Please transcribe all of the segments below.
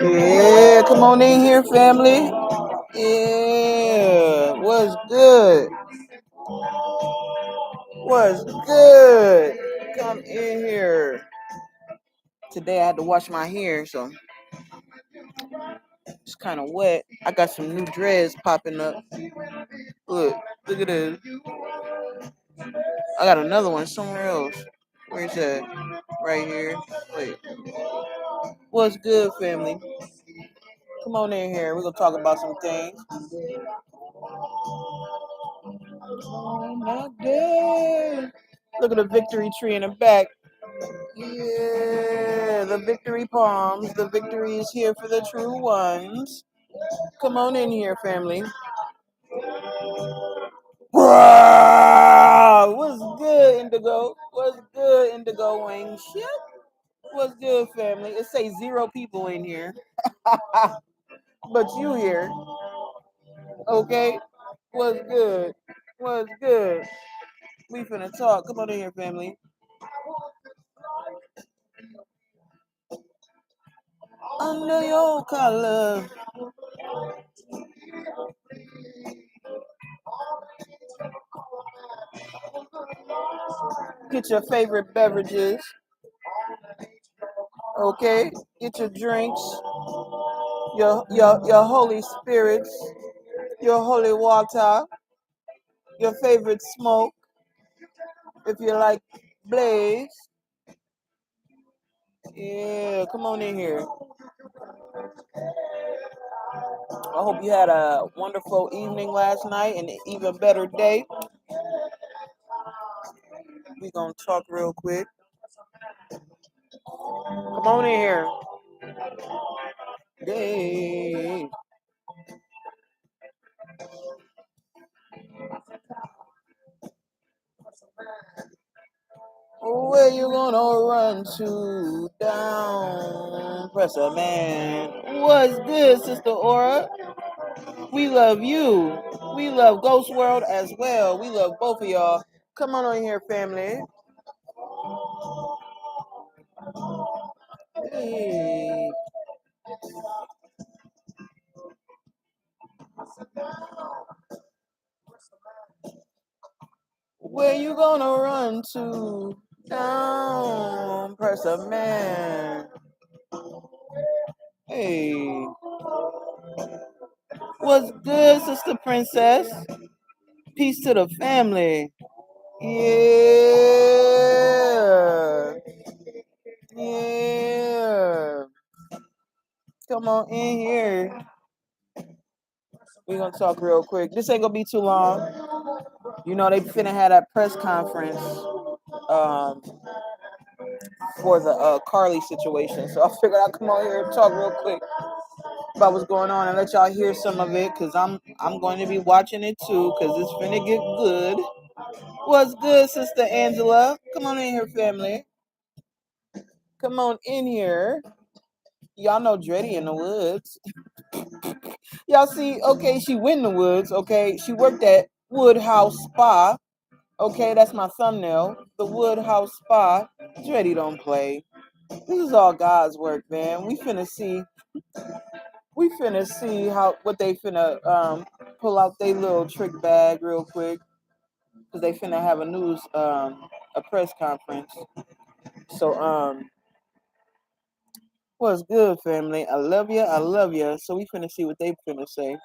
Yeah, come on in here, family. Yeah, what's good? What's good? Come in here. Today I had to wash my hair, so it's kind of wet. I got some new dreads popping up. Look at this. I got another one somewhere else. Where's that? Right here. Wait. What's good, family? Come on in here. We're gonna talk about some things. Oh my God. Look at the victory tree in the back. Yeah, the victory palms. The victory is here for the true ones. Come on in here, family. What's good, Indigo? What's good, Indigo Wing? Shit. What's good, family? It says 0 people in here. But you here. Okay? What's good? What's good? We finna talk. Come on in here, family. Under your color. Get your favorite beverages. Okay? Get your drinks. Your holy spirits. Your holy water. Your favorite smoke. If you like blaze. Yeah, come on in here. I hope you had a wonderful evening last night and an even better day. We gonna talk real quick. Come on in here. Hey. Where you gonna run to down? Press a man. What's good, Sister Aura? We love you. We love Ghost World as well. We love both of y'all. Come on in here, family. Hey. Where you gonna run to? Down, press a man. Hey. What's good, Sister Princess? Peace to the family. Yeah. Yeah. Come on in here. We're gonna talk real quick. This ain't gonna be too long. You know, they finna have that press conference um, for the Carly situation. So I figured I'd come on here and talk real quick about what's going on and let y'all hear some of it, because I'm going to be watching it too, because it's finna get good. What's good, Sister Angela? Come on in here, family. Come on in here. Y'all know DREDDY in the woods. Y'all see, okay, she went in the woods, okay? She worked at Woodhouse Spa. Okay, that's my thumbnail. The Woodhouse Spa. DREDDY don't play. This is all God's work, man. We finna see how what they finna pull out their little trick bag real quick. Because they finna have a news a press conference. So what's good, family? I love you. I love you. So we finna see what they finna say.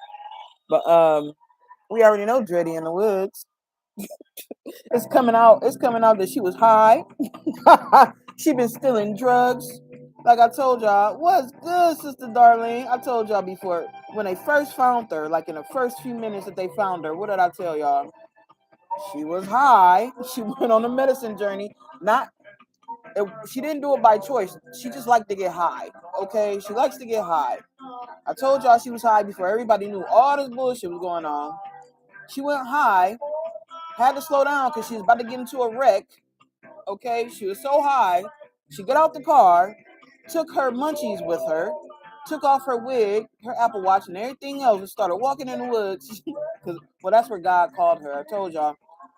But we already know DREDDY in the woods. It's coming out. It's coming out that she was high. She been stealing drugs. Like I told y'all, what's good, Sister Darlene? I told y'all before when they first found her, like in the first few minutes that they found her. What did I tell y'all? She was high. She went on a medicine journey. She didn't do it by choice. She just liked to get high. Okay, she likes to get high. I told y'all she was high before everybody knew all this bullshit was going on. She went high, had to slow down because she was about to get into a wreck. Okay, she was so high. She got out the car, took her munchies with her, took off her wig, her Apple Watch, and everything else, and started walking in the woods. Well, that's where God called her. I told y'all.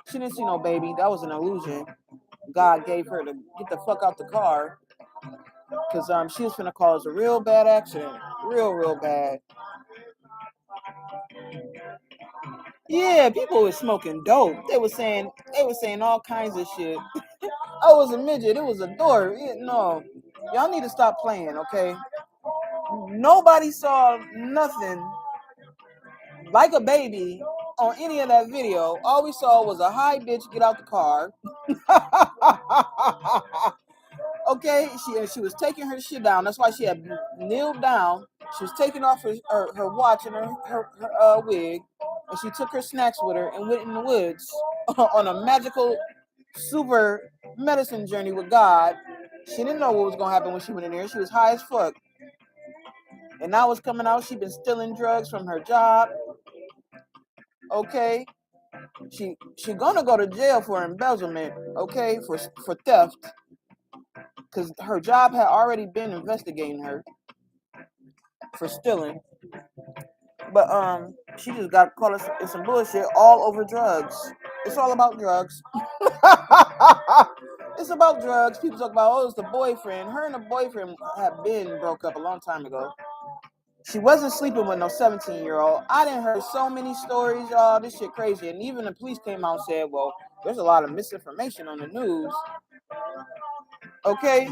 She didn't see no baby. That was an illusion. God gave her to get the fuck out the car. because she was finna cause a real bad accident, real bad. Yeah, people were smoking dope. They were saying all kinds of shit. I was a midget. It was a door. No, y'all need to stop playing, okay? Nobody saw nothing like a baby on any of that video. All we saw was a high bitch get out the car. Okay, she was taking her shit down. That's why she had kneeled down. She was taking off her watch and her wig, and she took her snacks with her and went in the woods on a magical super medicine journey with God. She didn't know what was gonna happen when she went in there. She was high as fuck, and now it's coming out. She been stealing drugs from her job. Okay, she gonna go to jail for embezzlement. Okay, for theft, because her job had already been investigating her for stealing. But she just got caught in some bullshit all over drugs. It's all about drugs. It's about drugs. People talk about, oh, it's the boyfriend. Her and the boyfriend had been broke up a long time ago. She wasn't sleeping with no 17-year-old. I done heard so many stories, y'all. This shit crazy. And even the police came out and said, well, there's a lot of misinformation on the news. Okay?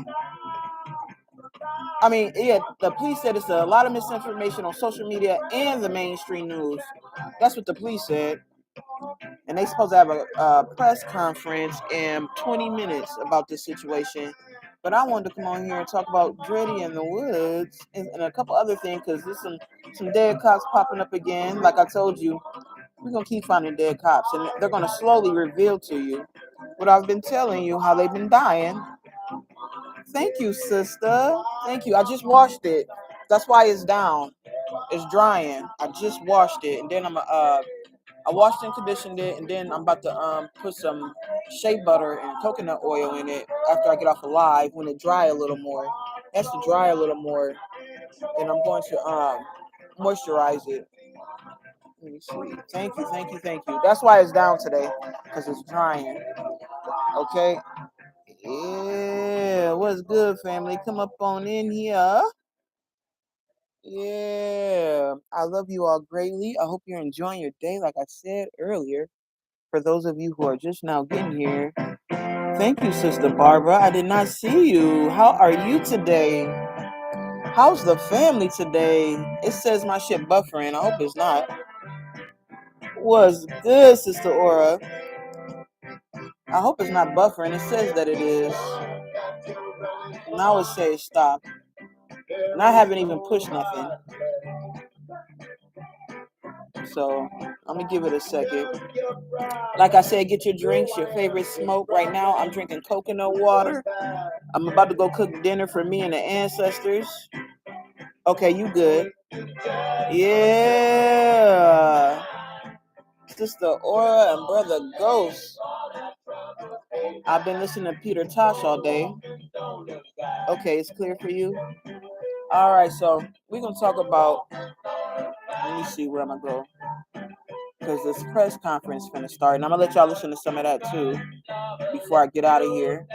I mean, yeah, the police said it's a lot of misinformation on social media and the mainstream news. That's what the police said. And they supposed to have a press conference in 20 minutes about this situation. But I wanted to come on here and talk about Dreddy in the Woods and a couple other things, because there's some dead cops popping up again. Like I told you, we're going to keep finding dead cops, and they're going to slowly reveal to you what I've been telling you, how they've been dying. Thank you, sister. Thank you. I just washed it. That's why it's down. It's drying. I just washed it, and then I washed and conditioned it, and then I'm about to put some shea butter and coconut oil in it after I get off the live when it dry a little more. It has to dry a little more. Then I'm going to moisturize it. Let me see. Thank you, thank you, thank you. That's why it's down today, because it's drying. Okay. Yeah. What's good, family? Come up on in here. Yeah. I love you all greatly. I hope you're enjoying your day, like I said earlier. For those of you who are just now getting here, thank you, Sister Barbara. I did not see you. How are you today? How's the family today? It says my shit buffering. I hope it's not. What's good, Sister Aura? I hope it's not buffering. It says that it is. Now it says stop. And I haven't even pushed nothing. So I'm going to give it a second. Like I said, get your drinks, your favorite smoke. Right now, I'm drinking coconut water. I'm about to go cook dinner for me and the ancestors. Okay, you good. Yeah. Sister Aura and Brother Ghost. I've been listening to Peter Tosh all day. Okay, it's clear for you? All right, so we're going to talk about, let me see where I'm going to go. Because this press conference is going to start. And I'm going to let y'all listen to some of that too before I get out of here.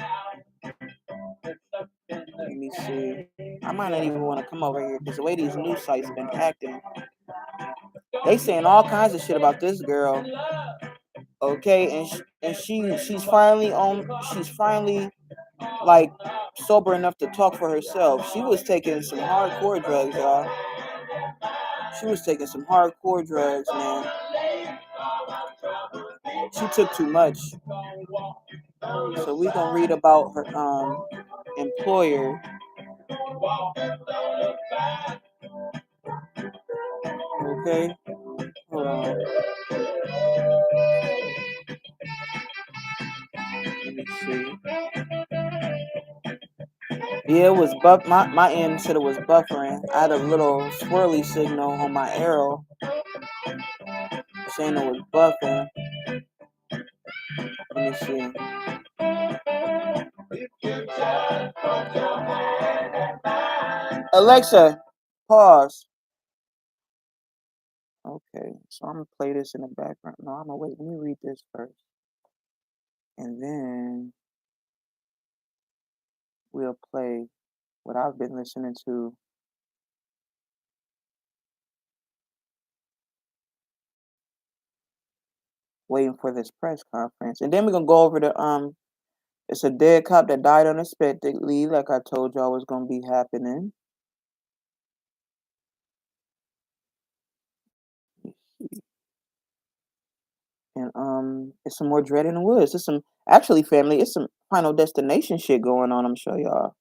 Let me see. I might not even want to come over here because the way these news sites been acting. They saying all kinds of shit about this girl. Okay, and she's finally like sober enough to talk for herself. She was taking some hardcore drugs, y'all. She was taking some hardcore drugs, man. She took too much. So we gonna read about her employer. Okay, hold on. Let me see. Yeah, it was my end said it was buffering. I had a little swirly signal on my arrow saying it was buffering. Let me see. Alexa, pause. Okay, so I'm gonna play this in the background. No, I'm gonna wait. Let me read this first, and then we'll play what I've been listening to, waiting for this press conference. And then we're gonna go over the it's a dead cop that died unexpectedly, like I told y'all was gonna be happening. And it's some more Dread in the Woods. It's some actually family, it's some Final Destination shit going on, I'm sure y'all.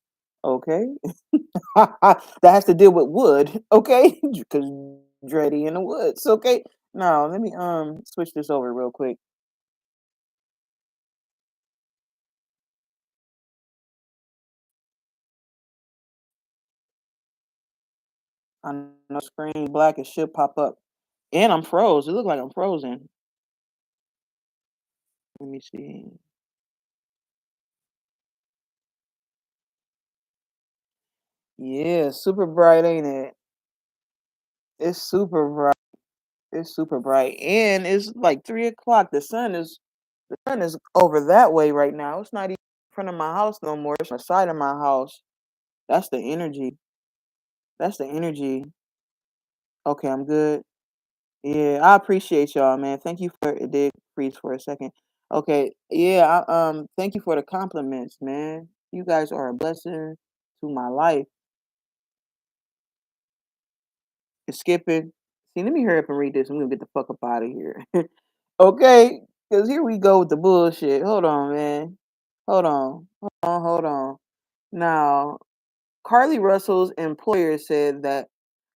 Okay. That has to deal with wood, okay? Because Dreddy in the Woods, okay? Now let me switch this over real quick. I know screen black, it should pop up. And I'm froze. It looked like I'm frozen. Let me see. Yeah, super bright, ain't it? It's super bright. It's super bright. And it's like 3 o'clock. The sun is over that way right now. It's not even in front of my house no more. It's on the side of my house. That's the energy. That's the energy. Okay, I'm good. Yeah, I appreciate y'all, man. Thank you for it did freeze for a second. Okay, yeah, thank you for the compliments, man. You guys are a blessing to my life. It's skipping. See, let me hurry up and read this. I'm gonna get the fuck up out of here. Okay, because here we go with the bullshit. Hold on, man. Hold on. Now, Carly Russell's employer said that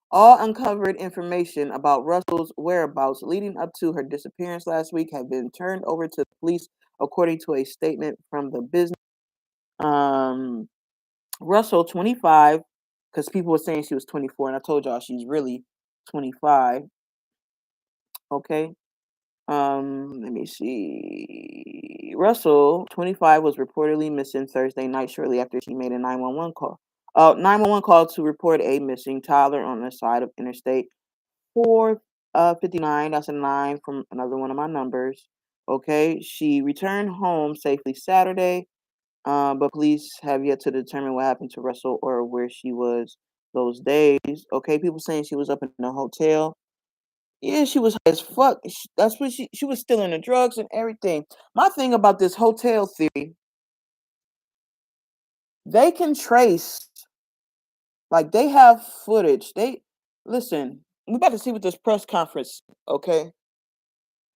all uncovered information about Russell's whereabouts leading up to her disappearance last week have been turned over to the police, according to a statement from the business. Um, Russell, 25, because people were saying she was 24, and I told y'all she's really 25. Okay. Let me see. Russell, 25, was reportedly missing Thursday night shortly after she made a 911 call. 911 call to report a missing toddler on the side of Interstate 459. That's a 9 from another one of my numbers. Okay. She returned home safely Saturday, but police have yet to determine what happened to Russell or where she was those days. Okay. People saying she was up in a hotel. Yeah, she was high as fuck. That's what she was stealing the drugs and everything. My thing about this hotel theory, they can trace, like they have footage. They listen. We about to see what this press conference. Okay,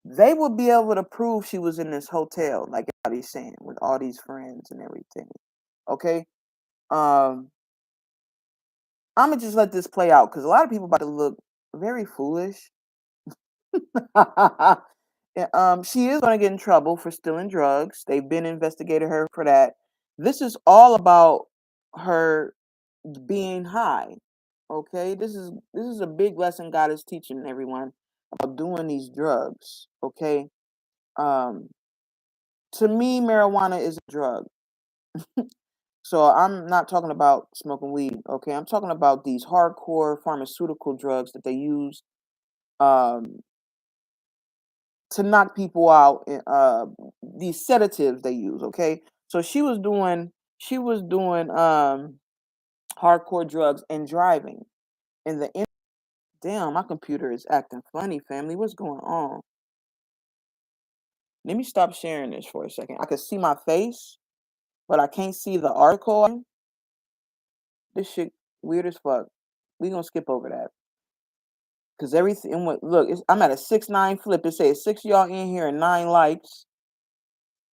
they will be able to prove she was in this hotel, like everybody's saying, with all these friends and everything. Okay, um, I'm gonna just let this play out because a lot of people about to look very foolish. Yeah, she is gonna get in trouble for stealing drugs. They've been investigating her for that. This is all about her being high. Okay, this is a big lesson God is teaching everyone about doing these drugs. Okay, um, to me, marijuana is a drug. So I'm not talking about smoking weed. Okay, I'm talking about these hardcore pharmaceutical drugs that they use. Um, to knock people out, these sedatives they use, okay? So she was doing hardcore drugs and driving. And damn, my computer is acting funny, family. What's going on? Let me stop sharing this for a second. I can see my face, but I can't see the article. This shit weird as fuck. We gonna skip over that. Cause everything look, I'm at a 6-9 flip. It says 6 y'all in here and 9 likes.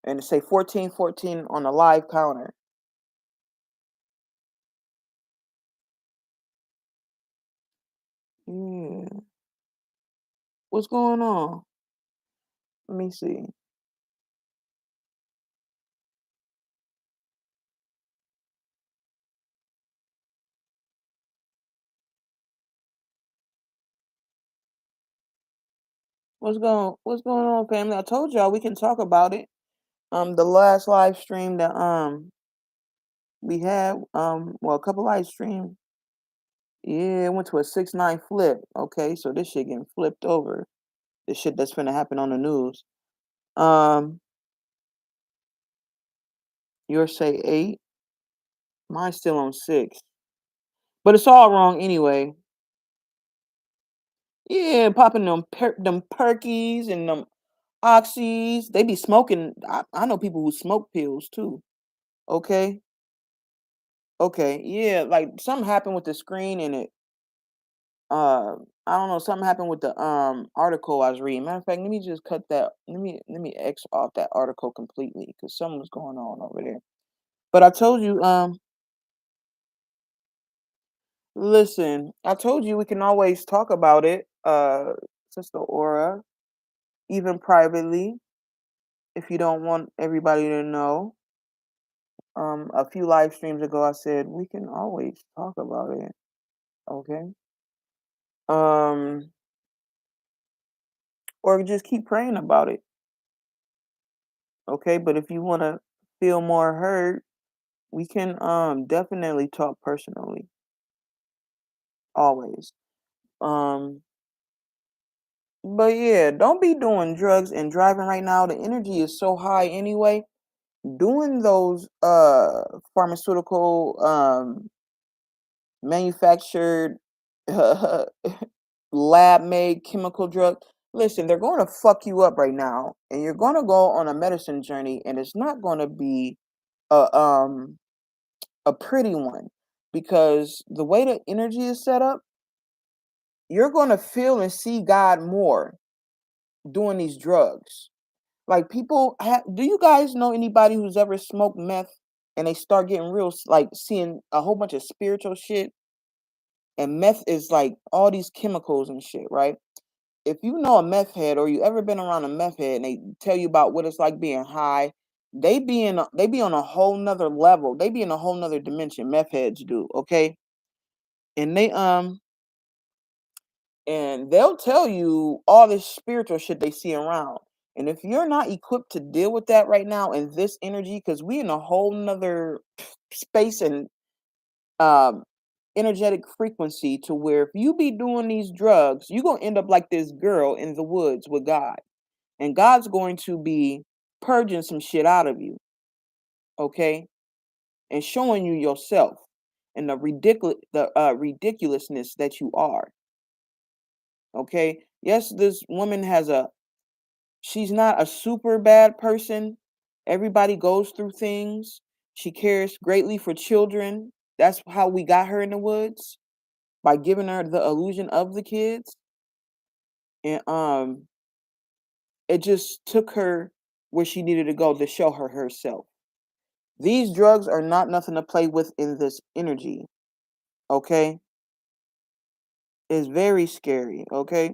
And it say 14-14 on the live counter. Yeah. What's going on? Let me see. What's going on, family? I told y'all we can talk about it. The last live stream that we had, well, a couple live stream. Yeah, it went to a 6-9 flip. Okay, so this shit getting flipped over. This shit that's finna happen on the news. Um, yours say 8. Mine's still on 6. But it's all wrong anyway. Yeah, popping them perkies and them oxys. They be smoking. I know people who smoke pills too. Okay. Okay. Yeah, like something happened with the screen and it I don't know, something happened with the article I was reading. Matter of fact, let me just cut that. Let me X off that article completely because something was going on over there. But I told you, listen, I told you we can always talk about it, Sister Aura, even privately, if you don't want everybody to know. A few live streams ago, I said we can always talk about it. Okay. Um, or just keep praying about it. Okay. But if you want to feel more heard, we can definitely talk personally. Always. Um, but yeah, don't be doing drugs and driving right now. The energy is so high anyway. Doing those pharmaceutical manufactured lab made chemical drugs. Listen, they're going to fuck you up right now, and you're going to go on a medicine journey, and it's not going to be a a pretty one because the way the energy is set up, you're going to feel and see God more doing these drugs. Like do you guys know anybody who's ever smoked meth and they start getting real, like seeing a whole bunch of spiritual shit? And meth is like all these chemicals and shit, right? If you know a meth head or you ever been around a meth head and they tell you about what it's like being high, they be on a whole nother level. They be in a whole nother dimension. Meth heads do, okay? And they'll tell you all this spiritual shit they see around. And if you're not equipped to deal with that right now in this energy, because we in a whole nother space and um energetic frequency to where if you be doing these drugs, you're gonna end up like this girl in the woods with God. And God's going to be purging some shit out of you, okay? And showing you yourself and the ridiculousness that you are. Okay. Yes, this woman she's not a super bad person. Everybody goes through things. She cares greatly for children. That's how we got her in the woods, by giving her the illusion of the kids. And it just took her where she needed to go to show her herself. These drugs are not nothing to play with in this energy. Okay? It's very scary, okay?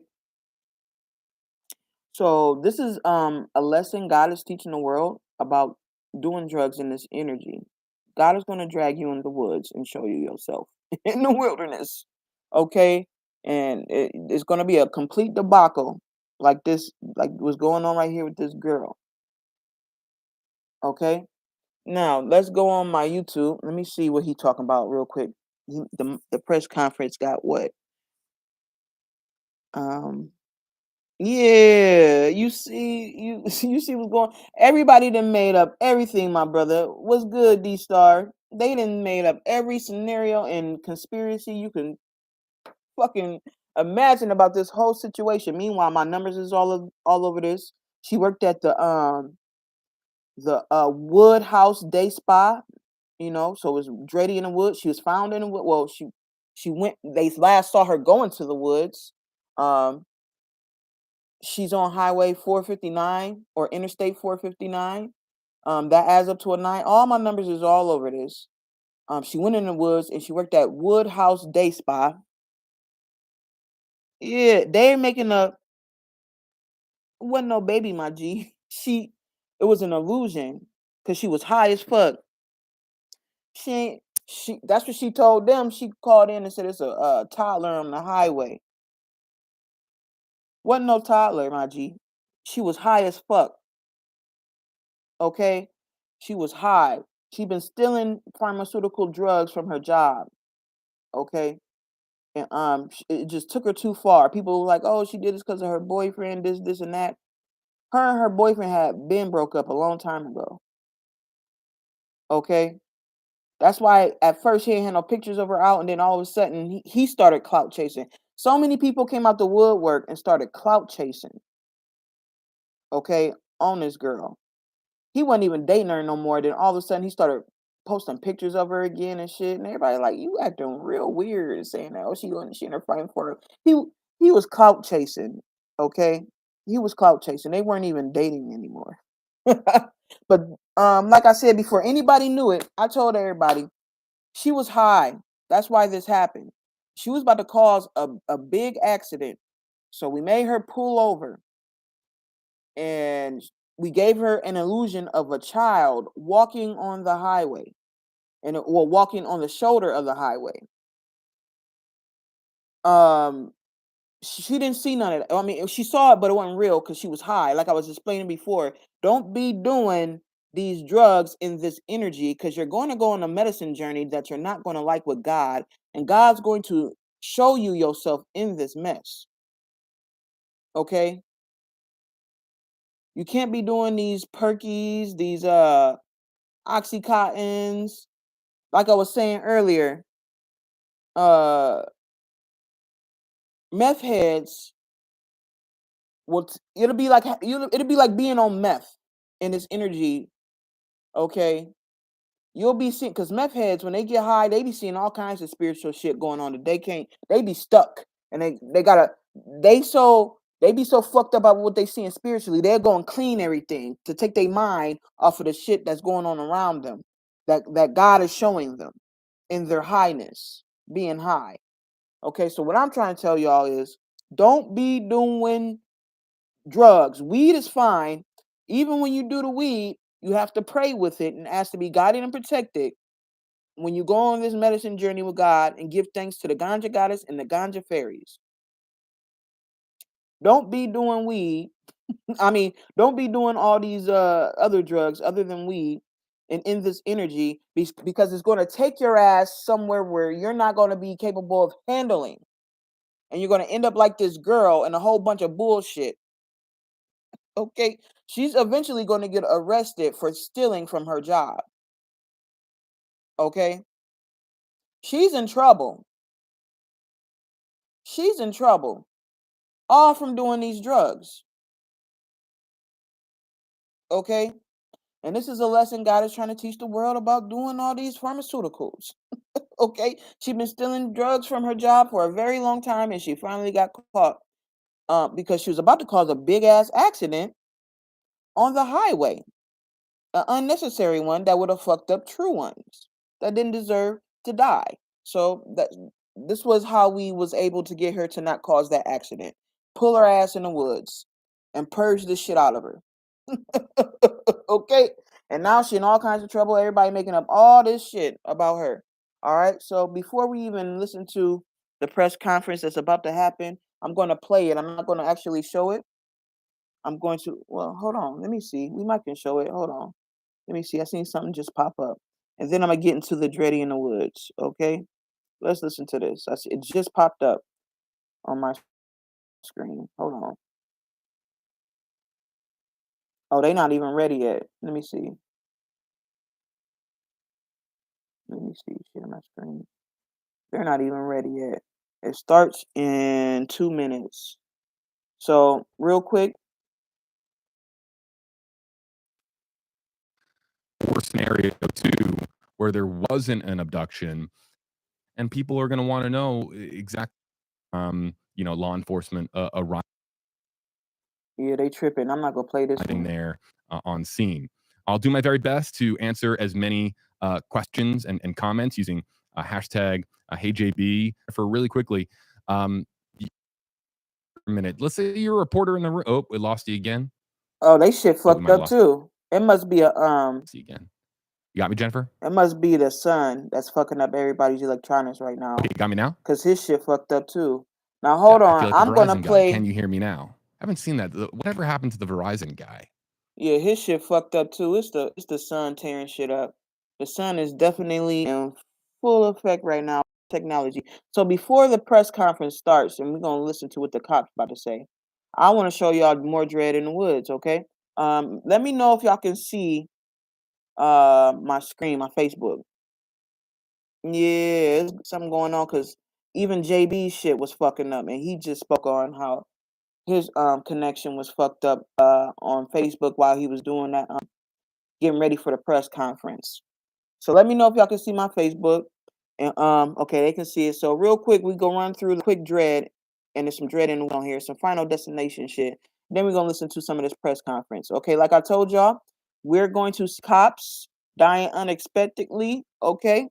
So this is a lesson God is teaching the world about doing drugs in this energy. God is going to drag you in the woods and show you yourself in the wilderness. Okay? And it's going to be a complete debacle like this, like what's going on right here with this girl. Okay? Now, let's go on my YouTube. Let me see what he talking about real quick. The press conference got what? Um Yeah, you see what's going. Everybody done made up everything, my brother. What's good, D Star? They done made up every scenario and conspiracy you can fucking imagine about this whole situation. Meanwhile, my numbers is all over this. She worked at the Wood House Day Spa, so it was Dreddy in the woods. She was found in the wood. Well, she went. They last saw her going to the woods. Um, she's on Highway 459 or Interstate 459. That adds up to a 9. All my numbers is all over this. She went in the woods and she worked at Wood House Day Spa. Yeah, they ain't making a wasn't no baby, my G. It was an illusion because she was high as fuck. She ain't she That's what she told them. She called in and said it's a toddler on the highway. Wasn't no toddler, my G. She was high as fuck. Okay? She was high. She been stealing pharmaceutical drugs from her job. Okay? And it just took her too far. People were like, "Oh, she did this because of her boyfriend, this and that." Her and her boyfriend had been broke up a long time ago. Okay? That's why at first he ain't had no pictures of her out, and then all of a sudden he started clout chasing. So many people came out the woodwork and started clout chasing, okay, on this girl. He wasn't even dating her no more. Then all of a sudden he started posting pictures of her again and shit. And everybody like, you acting real weird and saying that, oh, she in her fighting for her. He was clout chasing, okay? He was clout chasing. They weren't even dating anymore. But like I said before, anybody knew it, I told everybody she was high. That's why this happened. She was about to cause a big accident. So we made her pull over and we gave her an illusion of a child walking on the highway and or walking on the shoulder of the highway. Um, she didn't see none of that. I mean, she saw it, but it wasn't real because she was high. Like I was explaining before, don't be doing these drugs in this energy because you're going to go on a medicine journey that you're not going to like with God, and God's going to show you yourself in this mess. Okay? You can't be doing these perkies, these oxycontins. Like I was saying earlier, uh meth heads it'll be like it'll be like being on meth in this energy, okay? You'll be seeing because meth heads when they get high, they be seeing all kinds of spiritual shit going on that they be stuck and they gotta they be so fucked up about what they seeing spiritually, they're going clean everything to take their mind off of the shit that's going on around them that God is showing them in their highness, being high. Okay, so what I'm trying to tell y'all is don't be doing drugs. Weed is fine. Even when you do the weed, you have to pray with it and ask to be guided and protected when you go on this medicine journey with God and give thanks to the ganja goddess and the ganja fairies. Don't be doing weed. I mean, don't be doing all these other drugs other than weed and in this energy because it's going to take your ass somewhere where you're not going to be capable of handling. And you're going to end up like this girl and a whole bunch of bullshit. Okay? She's eventually going to get arrested for stealing from her job. Okay? She's in trouble. She's in trouble. All from doing these drugs. Okay? And this is a lesson God is trying to teach the world about doing all these pharmaceuticals. Okay? She's been stealing drugs from her job for a very long time and she finally got caught because she was about to cause a big ass accident on the highway. An unnecessary one that would have fucked up true ones that didn't deserve to die. So this was how we was able to get her to not cause that accident. Pull her ass in the woods and purge the shit out of her. Okay? And now she in all kinds of trouble. Everybody making up all this shit about her. All right? So before we even listen to the press conference that's about to happen, I'm going to play it. I'm not going to actually show it. I'm going to, well, hold on. Let me see. We might can show it. Hold on. Let me see. I seen something just pop up. And then I'm going to get into the Dreddy in the Woods. Okay? Let's listen to this. It just popped up on my screen. Hold on. Oh, they not even ready yet. Let me see. Let me see. Share my screen. They're not even ready yet. It starts in 2 minutes. So, real quick. Or scenario too, where there wasn't an abduction, and people are going to want to know exactly, law enforcement arriving Yeah, they tripping. I'm not gonna play this one. there on scene. I'll do my very best to answer as many questions and comments using hashtag HeyJB for really quickly. A minute. Let's say you're a reporter in the room. Oh, we lost you again. Oh, they shit Oh, we fucked might have up lost too. It must be you again. You got me, Jennifer? it must be the sun that's fucking up everybody's electronics right now. Okay, you got me now? Cause his shit fucked up too. Now hold I on. feel like I'm the gonna Verizon guy. play. Can you hear me now? I haven't seen that. Whatever happened to the Verizon guy? Yeah, his shit fucked up too. It's the sun tearing shit up. The sun is definitely in full effect right now. Technology. So before the press conference starts, and we're gonna listen to what the cop's about to say, I want to show y'all more Dread in the Woods. Okay. Let me know if y'all can see my screen, my Facebook. Yeah, it's something going on because even JB shit was fucking up, and he just spoke on how his connection was fucked up on Facebook while he was doing that getting ready for the press conference. So let me know if y'all can see my Facebook. And okay, they can see it. So real quick, we go run through the quick dread, and there's some dread in on here, some final destination shit. Then we're gonna listen to some of this press conference. Okay, like I told y'all, we're going to see cops dying unexpectedly. Okay,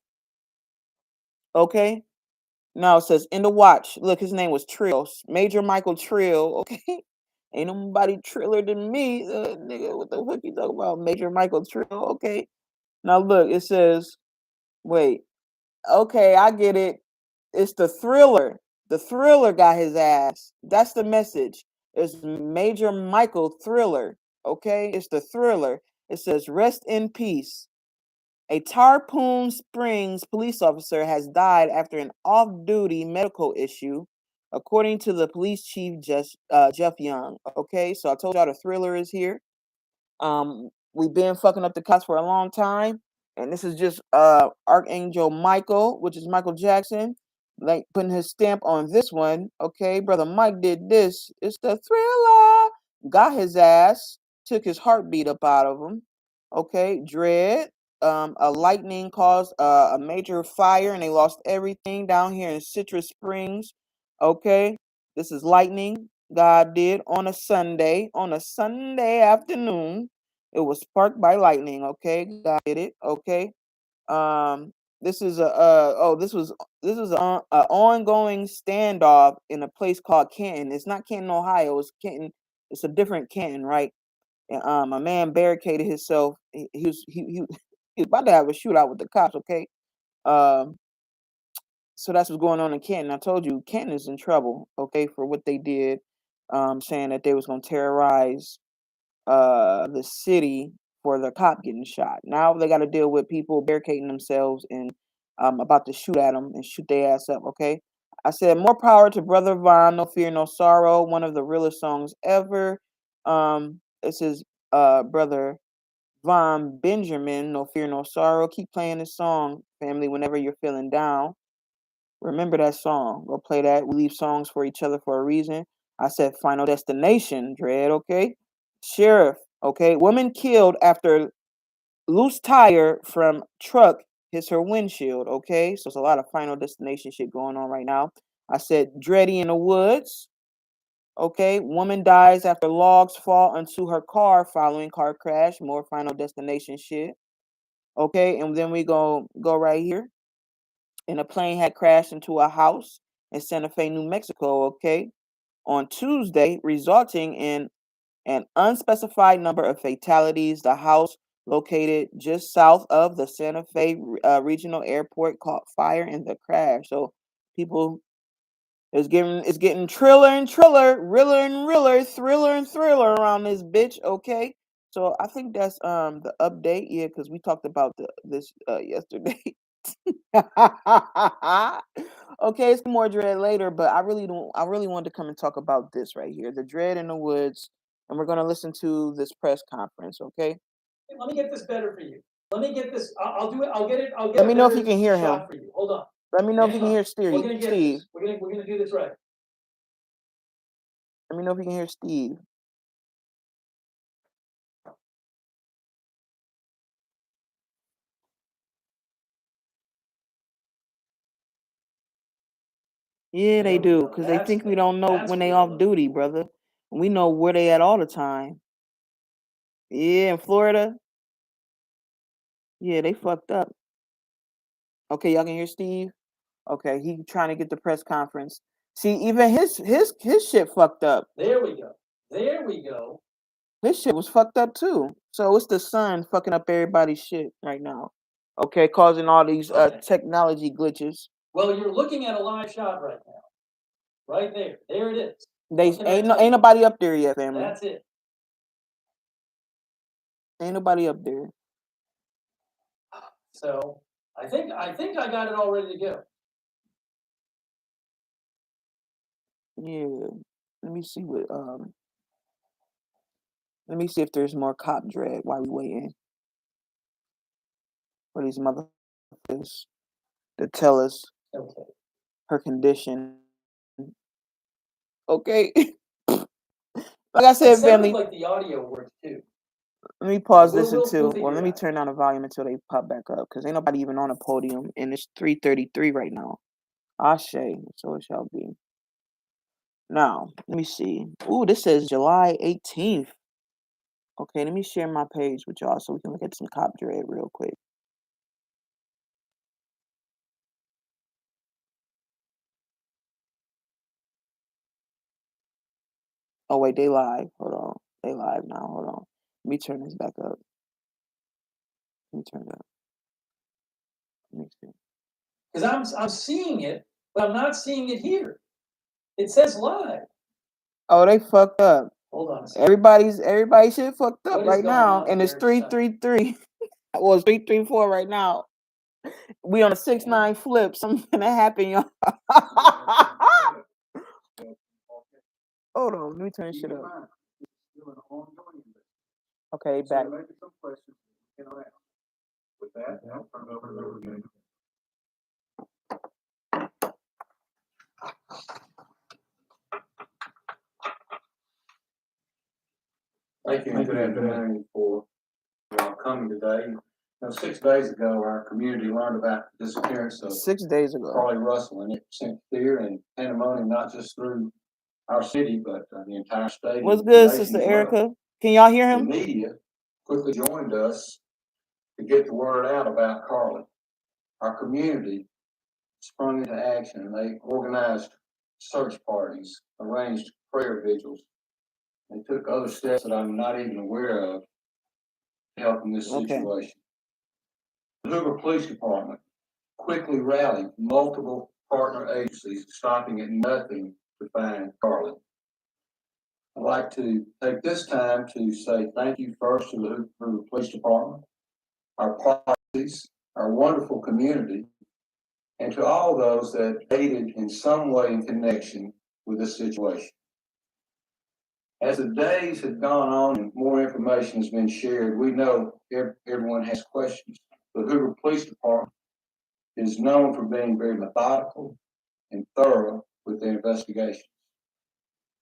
okay. Now it says in the watch. Look, his name was Trill, Major Michael Trill. Okay, ain't nobody triller than me, nigga. What the fuck you talking about, Major Michael Trill? Okay. Now look, it says, wait. Okay, I get it. It's the Thriller. The Thriller got his ass. That's the message. It's Major Michael Thriller. Okay, it's the Thriller. It says rest in peace. A Tarpon Springs police officer has died after an off-duty medical issue, according to the police chief, Jeff Young. Okay, so I told y'all the Thriller is here. We've been fucking up the cops for a long time, and this is just Archangel Michael, which is Michael Jackson, like putting his stamp on this one. Okay, brother Mike did this. It's the Thriller. Got his ass, took his heartbeat up out of him. Okay, Dread. A lightning caused a major fire, and they lost everything down here in Citrus Springs. Okay, this is lightning. God did on a Sunday afternoon. It was sparked by lightning. Okay, God did it. Okay. This is a this was a ongoing standoff in a place called Canton. It's not Canton, Ohio. It's Canton. It's a different Canton, right? And, a man barricaded himself. He was about to have a shootout with the cops. Okay. Um, so that's what's going on in Canton. I told you, Canton is in trouble, okay, for what they did, saying that they was gonna terrorize the city for the cop getting shot. Now they got to deal with people barricading themselves and about to shoot at them and shoot their ass up. Okay, I said more power to Brother Von, No Fear, No Sorrow, one of the realest songs ever. This is Brother Von Benjamin, No Fear, No Sorrow. Keep playing this song, family, whenever you're feeling down. Remember that song. Go play that. We leave songs for each other for a reason. I said Final Destination, Dread, okay? Sheriff, okay? Woman killed after loose tire from truck hits her windshield, okay? So it's a lot of Final Destination shit going on right now. I said Dreddy in the Woods, okay? Woman dies after logs fall onto her car following car crash. More Final Destination shit, okay? And then we go right here, and a plane had crashed into a house in Santa Fe, New Mexico, okay, on Tuesday, resulting in an unspecified number of fatalities. The house, located just south of the Santa Fe Regional Airport, caught fire in the crash. So people, it's getting triller and triller, riller and riller, thriller and thriller around this bitch, okay? So I think that's the update, yeah, because we talked about this yesterday. Okay, it's more dread later, but I really don't. I really wanted to come and talk about this right here, the dread in the woods, and we're gonna listen to this press conference. Okay. Let me get this better for you. Let me get this. I'll do it. I'll get it. I'll get. Let me know if you can hear him. For you. Hold on. Let me know if you can hear We're gonna get Steve. this. We're gonna do this right. Let me know if you can hear Steve. Yeah, they do, because they think we don't know when they off duty, brother. We know where they at all the time. Yeah, in Florida. Yeah, they fucked up. Okay, y'all can hear Steve. Okay, he trying to get the press conference. See, even his shit fucked up. There we go. There we go. His shit was fucked up too. So it's the sun fucking up everybody's shit right now. Okay, causing all these technology glitches. Well, you're looking at a live shot right now. Right there. There it is. They ain't nobody up there yet, family. That's it. Ain't nobody up there. So I think I got it all ready to go. Yeah. Let me see what let me see if there's more cop dread while we waiting for these motherfuckers. to tell us Okay. her condition. Okay. Like I said, It sounded family, like the audio worked too. let me pause We'll- this we'll until, figure well, let me it out. turn down the volume until they pop back up, because ain't nobody even on a podium, and it's 3:33 right now. Ashe, so it shall be. Now, let me see. Ooh, this says July 18th. Okay, let me share my page with y'all so we can look at some cop dread real quick. Oh, wait, they live. Hold on. They live now. Hold on. Let me turn this back up. Let me turn it up. Let me see. Because I'm seeing it, but I'm not seeing it here. It says live. Oh, they fucked up. Hold on a second. Everybody shit fucked up What is right going now, on and it's here? 3:33. Well, it's 3:34 right now. We on a 6-9 flip. Something's gonna happen, y'all. Hold on, let me turn this shit up. Okay, back. With that, I'll turn it over to the meeting. Thank you, and good afternoon for coming today. 6 days ago, our community learned about the disappearance of 6 days ago. Carly Russell, and it sent fear and pandemonium not just through our city, but the entire state. What's and good, nation Sister as well. Erica? Can y'all hear The him? media quickly joined us to get the word out about Carly. Our community sprung into action, and they organized search parties, arranged prayer vigils, and took other steps that I'm not even aware of to help in this Okay. situation. The Hoover Police Department quickly rallied multiple partner agencies, stopping at nothing to find Carly. I'd like to take this time to say thank you first to the Hoover Police Department, our parties, our wonderful community, and to all those that aided in some way in connection with this situation. As the days have gone on and more information has been shared, we know everyone has questions. The Hoover Police Department is known for being very methodical and thorough with their investigations.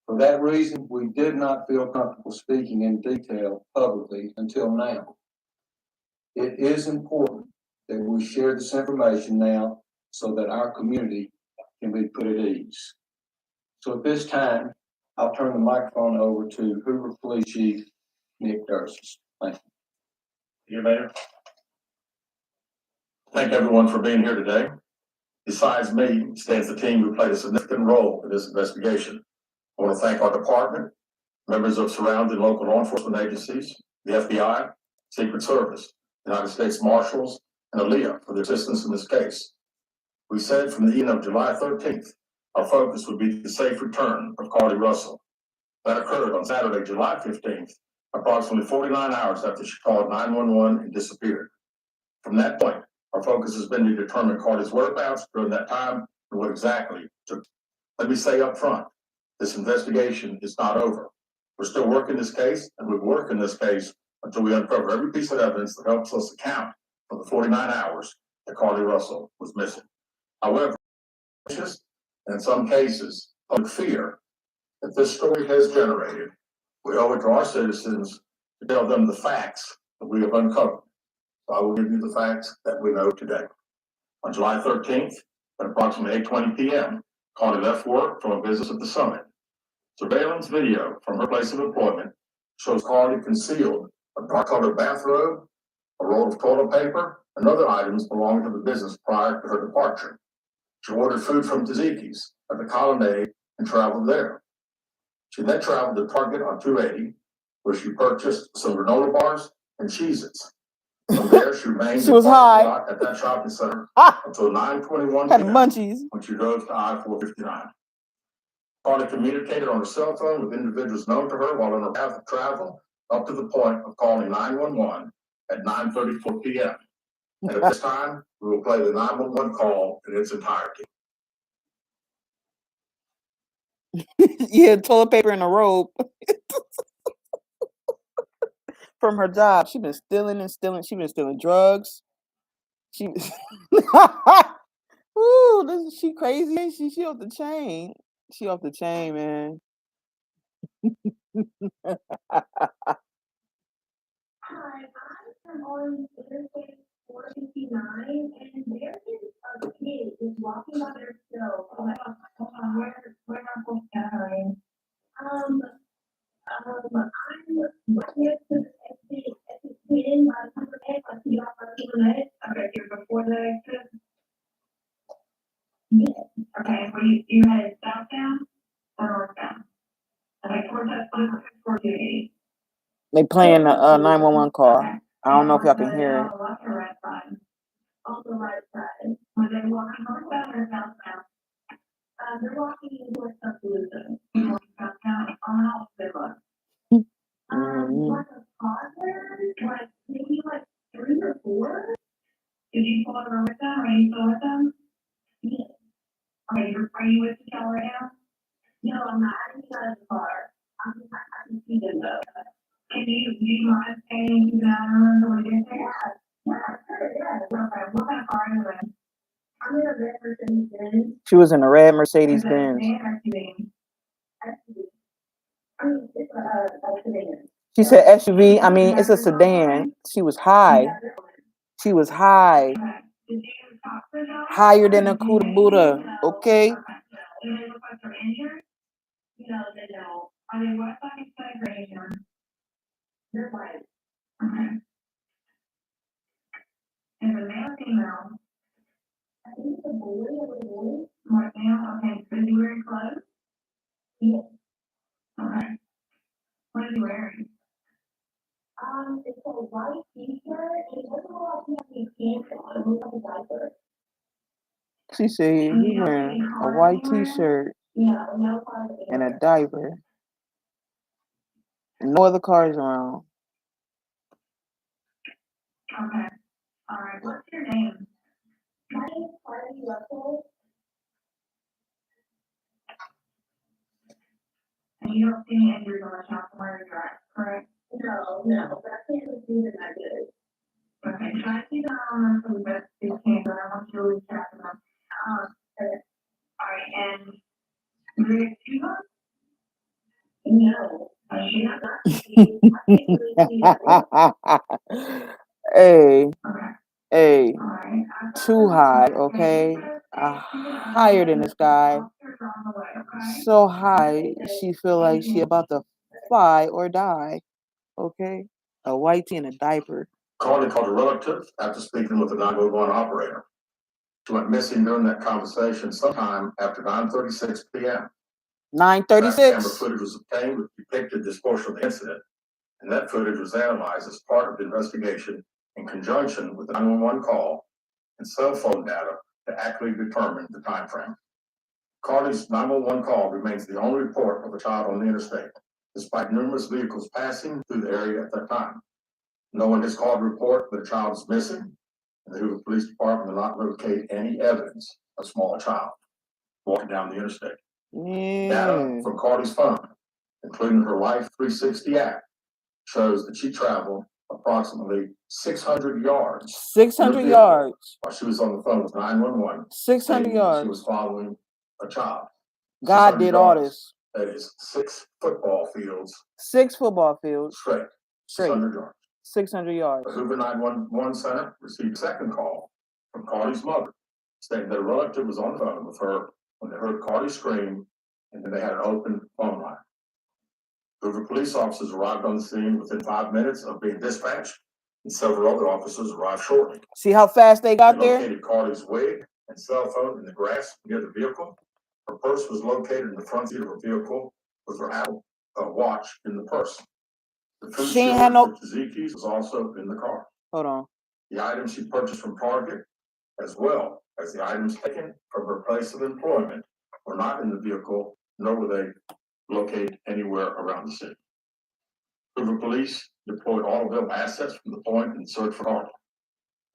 For that reason, we did not feel comfortable speaking in detail publicly until now. It is important that we share this information now so that our community can be put at ease. So at this time, I'll turn the microphone over to Hoover Police Chief Nick Dursis. Thank you. Dear Mayor. Thank everyone for being here today. Besides me stands the team who played a significant role in this investigation. I want to thank our department, members of surrounding local law enforcement agencies, the FBI, Secret Service, United States Marshals, and ALEA for their assistance in this case. We said from the evening of July 13th, our focus would be the safe return of Carly Russell. That occurred on Saturday, July 15th, approximately 49 hours after she called 911 and disappeared. From that point, our focus has been to determine Carly's whereabouts during that time and what exactly took. Let me say up front, this investigation is not over. We're still working this case, and we'll work in this case until we uncover every piece of evidence that helps us account for the 49 hours that Carly Russell was missing. However, in some cases, public fear that this story has generated, we owe it to our citizens to tell them the facts that we have uncovered. So I will give you the facts that we know today. On July 13th, at approximately 8:20 p.m., Carly left work from a business at the summit. Surveillance video from her place of employment shows Carly concealed a dark-colored bathrobe, a roll of toilet paper, and other items belonging to the business prior to her departure. She ordered food from Tzatziki's at the Colonnade and traveled there. She then traveled to Target on 280, where she purchased some granola bars and Cheez-Its. From there, she remained She was in the parking high. lot at that shopping center Ah, until 9:21 had p.m. munchies. when she drove to I-459. Carly communicated on her cell phone with individuals known to her while on her path of travel up to the point of calling 911 at 9:34 p.m. And at this time, we will play the 911 call in its entirety. Yeah, toilet paper and a robe from her job. She been stealing and stealing. She been stealing drugs. She Ooh, she crazy. She off the chain. She off the chain, man. Hi, I'm on Interstate 459, and there is a kid just walking by themselves. Oh my God, hold on, where am I supposed to go? I'm right next to the exit 10 by the number 8. I see y'all for 2 minutes. Okay, you're before the exit. Yes. Okay, were you headed southbound or northbound? Okay, towards that 428. They playing the 911 call. I don't know if y'all can hear it. On the right side, when they're walking northbound or southbound, they're walking towards Tuscaloosa, walking southbound on Alabama. Like a toddler, like maybe like 3 or 4. Did you pull over with them? Are you still with them? Yes. Are you with the car right now? No, I'm not. I didn't get out of the car. I can see them though. Do you mind staying down when you get there? Yeah, sure, yeah. Okay, what kind of car are you in? I'm in a red Mercedes-Benz. She was in a red Mercedes-Benz. It's a sedan. She said SUV. I mean, it's a sedan. She was high. She was high. Higher than a Kuda Buddha. Okay. Do they look like they're injured? No, they don't. Are they what size or injured? They're white. Okay. And the male, female? I think it's a boy or a boy. Right now, okay. So is he wearing clothes? Yes. Okay. What is he wearing? It's a white t-shirt. It doesn't look like he has any pants on. It looks like a diaper. She said he wearing a white t-shirt No cars and a diaper. No other cars around. Okay. All right. What's your name? My name is Carly Russell. And you don't see any injuries on the shop from where you're at, correct? No, but I can't see that I did. Okay, can I see the for the best you can, but I want you to lose track of them. Okay. All right, and you're going to see them? No. She not Hey, Okay. hey, All right. too high, okay? Higher than this guy. So high, she feel like she about to fly or die, okay? A white tee and a diaper. Carly called a relative after speaking with the 911 operator. She went missing during that conversation sometime after 9:36 p.m. Back camera 9:36. footage was obtained which depicted this portion of the incident, and that footage was analyzed as part of the investigation in conjunction with the 911 call and cell phone data to accurately determine the time frame. Carly's 911 call remains the only report of a child on the interstate, despite numerous vehicles passing through the area at that time. No one has called to report that a child is missing, and the Hoover Police Department will not locate any evidence of a small child walking down the interstate. Data Yeah. from Carly's phone, including her Life 360 app, shows that she traveled approximately 600 yards 600 yards. while she was on the phone with 911. 600 She yards. was following a child. God 600 did all yards. this. That is 6 football fields 6 football fields. straight. 600 yards. 600 yards. The Hoover 911 center received a second call from Carly's mother, stating that a relative was on the phone with her when they heard Carly scream, and then they had an open phone line. Hoover police officers arrived on the scene within 5 minutes of being dispatched, and several other officers arrived shortly. See how fast they got They there? located Carly's wig and cell phone in the grass near the vehicle. Her purse was located in the front seat of her vehicle with her Apple Watch in the purse. The food She ain't had no. Tzatziki's was also in the car. Hold on. The items she purchased from Target, as well as the items taken from her place of employment, were not in the vehicle, nor were they located anywhere around the city. Hoover police deployed all available assets from the point in search for Carly.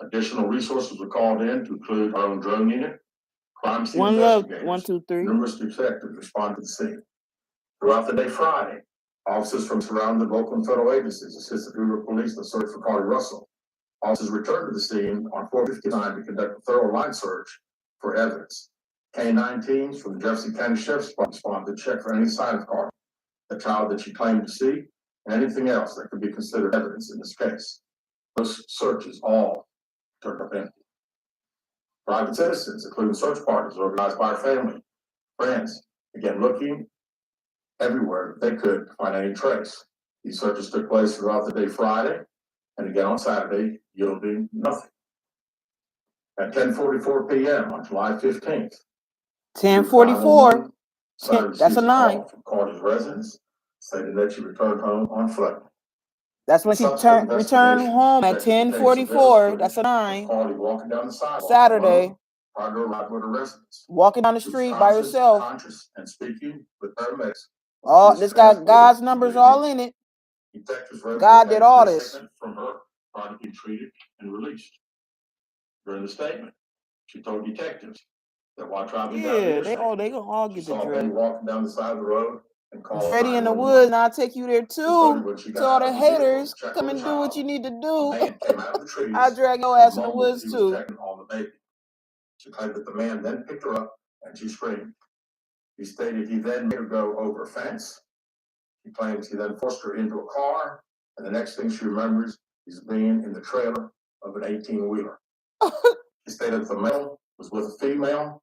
Additional resources were called in to include our own drone unit, crime scene One love. investigators. 1, 2, 3. Numerous detectives responded to the scene. Throughout the day Friday, officers from surrounding local and federal agencies assisted Hoover police in the search for Carly Russell. Officers returned to the scene on 4:59 to conduct a thorough line search for evidence. K-9 teams from the Jefferson County Sheriff's Department responded to check for any sign of Carly, the child that she claimed to see, and anything else that could be considered evidence in this case. Those searches all turned up empty. Private citizens, including search parties organized by her family, friends, began looking everywhere they could to find any trace. These searches took place throughout the day Friday and again on Saturday, yielding nothing. At 10:44 p.m. on July 15th, 10:44. That's a 9. From Carter's residence, stating that she returned home on foot. That's when she returned home at 10:44. That's a 9. Carly walking down the sidewalk. Saturday. Prior to arrival at her residence. Walking down the street by herself. Conscious and speaking with paramedics. Oh, this got God's numbers all in it. God did all this. From her, prior to being treated and released. During the statement, she told detectives that while traveling down the they gonna all get the dread. Walking down the side of the road and called Dredddy in the woods, and I'll take you there too. To all the haters, come and do what you need to do. I'll drag your ass in the woods too. On the baby. She claimed that the man then picked her up and she screamed. He stated he then made her go over a fence. He claims he then forced her into a car, and the next thing she remembers is being in the trailer of an 18-wheeler. She stated that the male was with a female.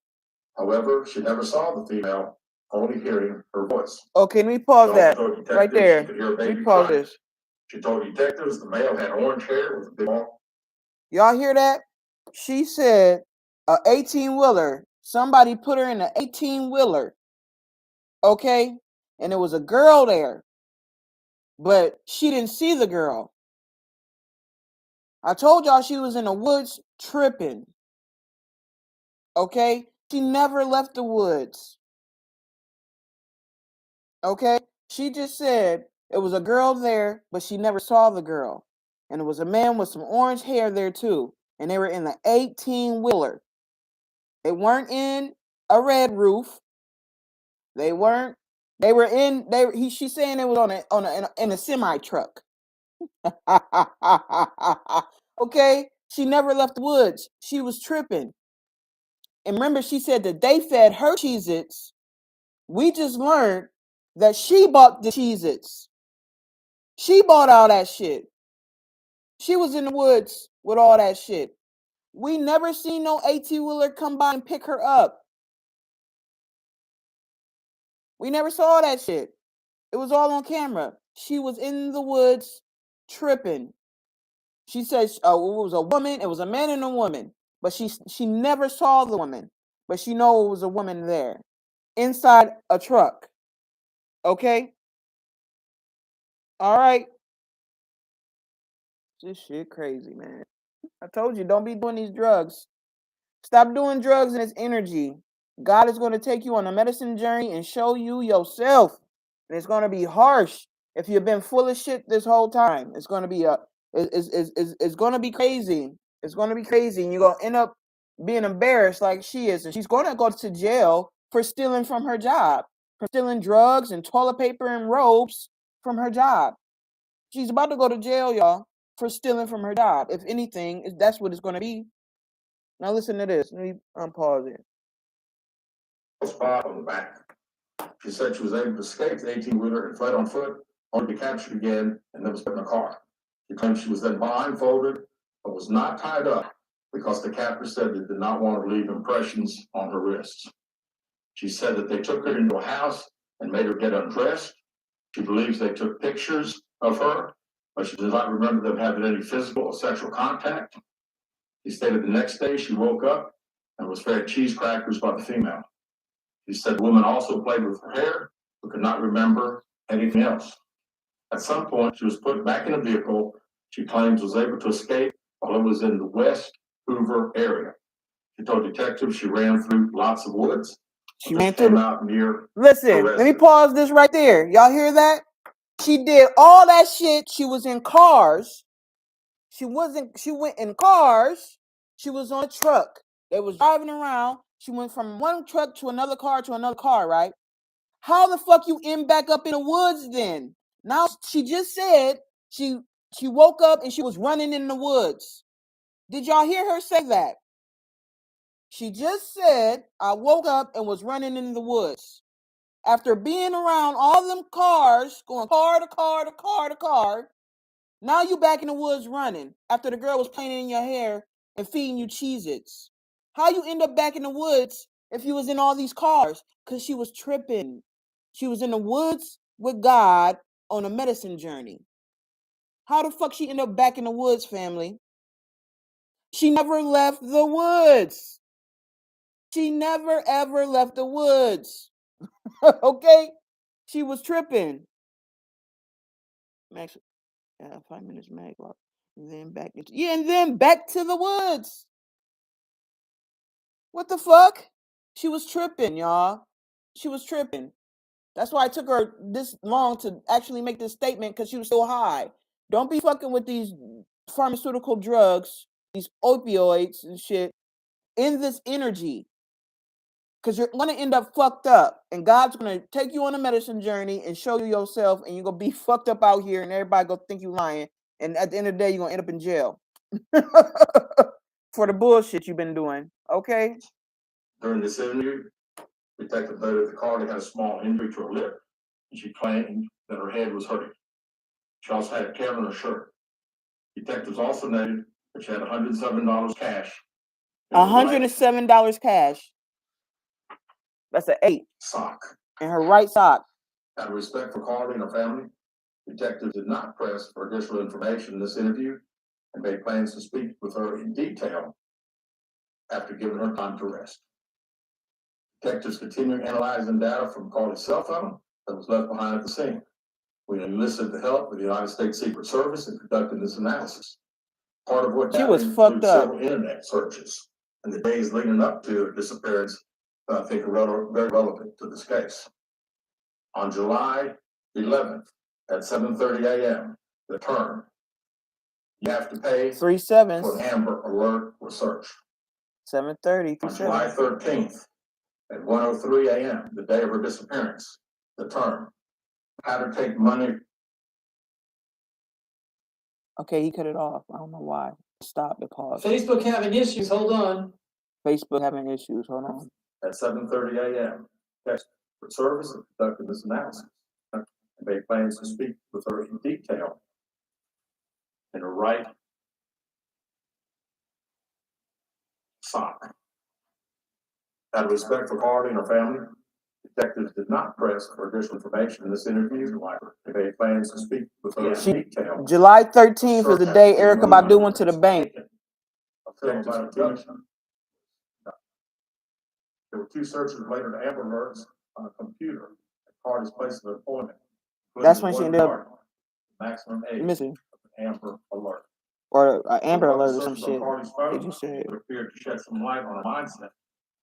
However, she never saw the female, only hearing her voice. Okay, let me pause that right there. Let me pause this. She told detectives the male had orange hair with a big ball. Y'all hear that? She said a 18-wheeler. Somebody put her in an 18-wheeler. Okay? And there was a girl there. But she didn't see the girl. I told y'all she was in the woods tripping. Okay? She never left the woods. Okay? She just said it was a girl there, but she never saw the girl. And it was a man with some orange hair there too. And they were in the 18-wheeler. They weren't in a red roof. They weren't. They were in. She's saying it was in a semi truck. Okay. She never left the woods. She was tripping. And remember, she said that they fed her Cheez-Its. We just learned that she bought the Cheez-Its. She bought all that shit. She was in the woods with all that shit. We never seen no 18-wheeler come by and pick her up. We never saw that shit. It was all on camera. She was in the woods tripping. She says it was a woman. It was a man and a woman. But she never saw the woman. But she know it was a woman there. Inside a truck. Okay? All right. This shit crazy, man. I told you, don't be doing these drugs. Stop doing drugs and its energy. God is going to take you on a medicine journey and show you yourself. And it's going to be harsh if you've been full of shit this whole time. It's going to be it's going to be crazy. It's going to be crazy. And you're going to end up being embarrassed like she is. And she's going to go to jail for stealing from her job. For stealing drugs and toilet paper and robes from her job. She's about to go to jail, y'all, for stealing from her job. If anything, that's what it's going to be. Now listen to this. Let me unpause it. Spot on the back. She said she was able to escape the 18-wheeler and fled on foot, only to be captured again and then was put in a car. She claimed she was then blindfolded, but was not tied up because the captor said they did not want to leave impressions on her wrists. She said that they took her into a house and made her get undressed. She believes they took pictures of her, but she does not remember them having any physical or sexual contact. She stated the next day she woke up and was fed cheese crackers by the female. She said the woman also played with her hair, but could not remember anything else. At some point, she was put back in a vehicle she claims was able to escape while it was in the West Hoover area. She told detectives she ran through lots of woods. She ran through out near. Listen, let me pause this right there. Y'all hear that? She did all that shit. She was in cars. She went in cars. She was on a truck. They was driving around. She went from one truck to another car, right? How the fuck you end back up in the woods then? Now she just said she woke up and she was running in the woods. Did y'all hear her say that? She just said, I woke up and was running in the woods. After being around all them cars, going car to car to car to car, now you back in the woods running after the girl was playing in your hair and feeding you Cheez-Its. How you end up back in the woods if you was in all these cars? Because she was tripping. She was in the woods with God on a medicine journey. How the fuck she end up back in the woods, family? She never left the woods. She never ever left the woods. Okay? She was tripping. Max, 5 minutes mag walk. And then back to the woods. What the fuck? She was tripping, y'all. She was tripping. That's why it took her this long to actually make this statement, because she was so high. Don't be fucking with these pharmaceutical drugs, these opioids and shit, in this energy. Because you're going to end up fucked up. And God's going to take you on a medicine journey and show you yourself, and you're going to be fucked up out here, and everybody going to think you lying. And at the end of the day, you're going to end up in jail. For the bullshit you've been doing. Okay? During this interview, Detective noted the car had a small injury to her lip, and she claimed that her head was hurting. She also had a tear on her shirt. Detectives also noted that she had $107 cash. $107 cash. That's an 8. Sock. In her right sock. Out of respect for Carly and her family, detectives did not press for additional information in this interview and made plans to speak with her in detail after giving her time to rest. Detectives continued analyzing data from Carly's cell phone that was left behind at the scene. We enlisted the help of the United States Secret Service in conducting this analysis. Part of what she was fucked up. Several internet searches in the days leading up to her disappearance that I think are very relevant to this case. On July 11th at 7:30 a.m., the term you have to pay 3 7s. for an Amber Alert was searched. 7:30. On July 13th at 1:03 a.m., the day of her disappearance, the term how to take money. Okay, he cut it off. I don't know why. Stop the pause. Facebook having issues. Hold on. Facebook having issues. Hold on. At 7:30 a.m., text for service and conducted this analysis. And made plans to speak with her in detail in her right sock. Out of respect for Carly and her family, detectives did not press for additional information in this interview. They made plans to speak with her in detail. July 13th is the day Erykah Badu went to the bank. There were 2 searches related to Amber Alerts on a computer at Carly's place of employment. That's when she ended up maximum age missing. Amber Alert. Or Amber Alert or some shit. Did you say it appeared to shed some light on her mindset,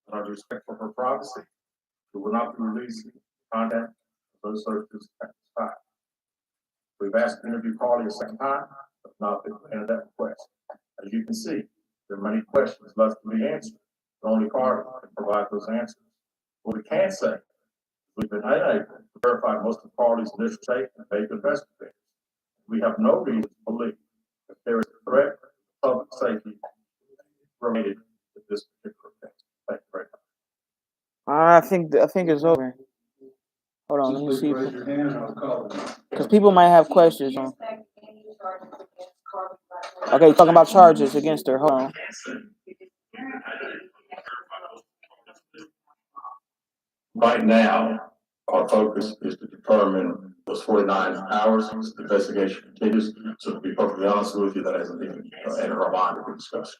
but out of respect for her privacy, it will not be releasing content of those searches at this time. We've asked to interview Carly a second time, but not been granted that request. As you can see, there are many questions left to be answered, but only Carly can provide those answers. What we can say is we've been unable to verify most of Carly's initial statement and make investigators. We have no reason to believe that there is a threat to public safety related to this particular case. Thank you very much. I think it's over. Hold on, let me see. Because people might have questions. Okay, talking about charges against her. Hold on. Right now, our focus is to determine those 49 hours. The investigation continues. So to be perfectly honest with you, that hasn't even entered our mind to be discussed.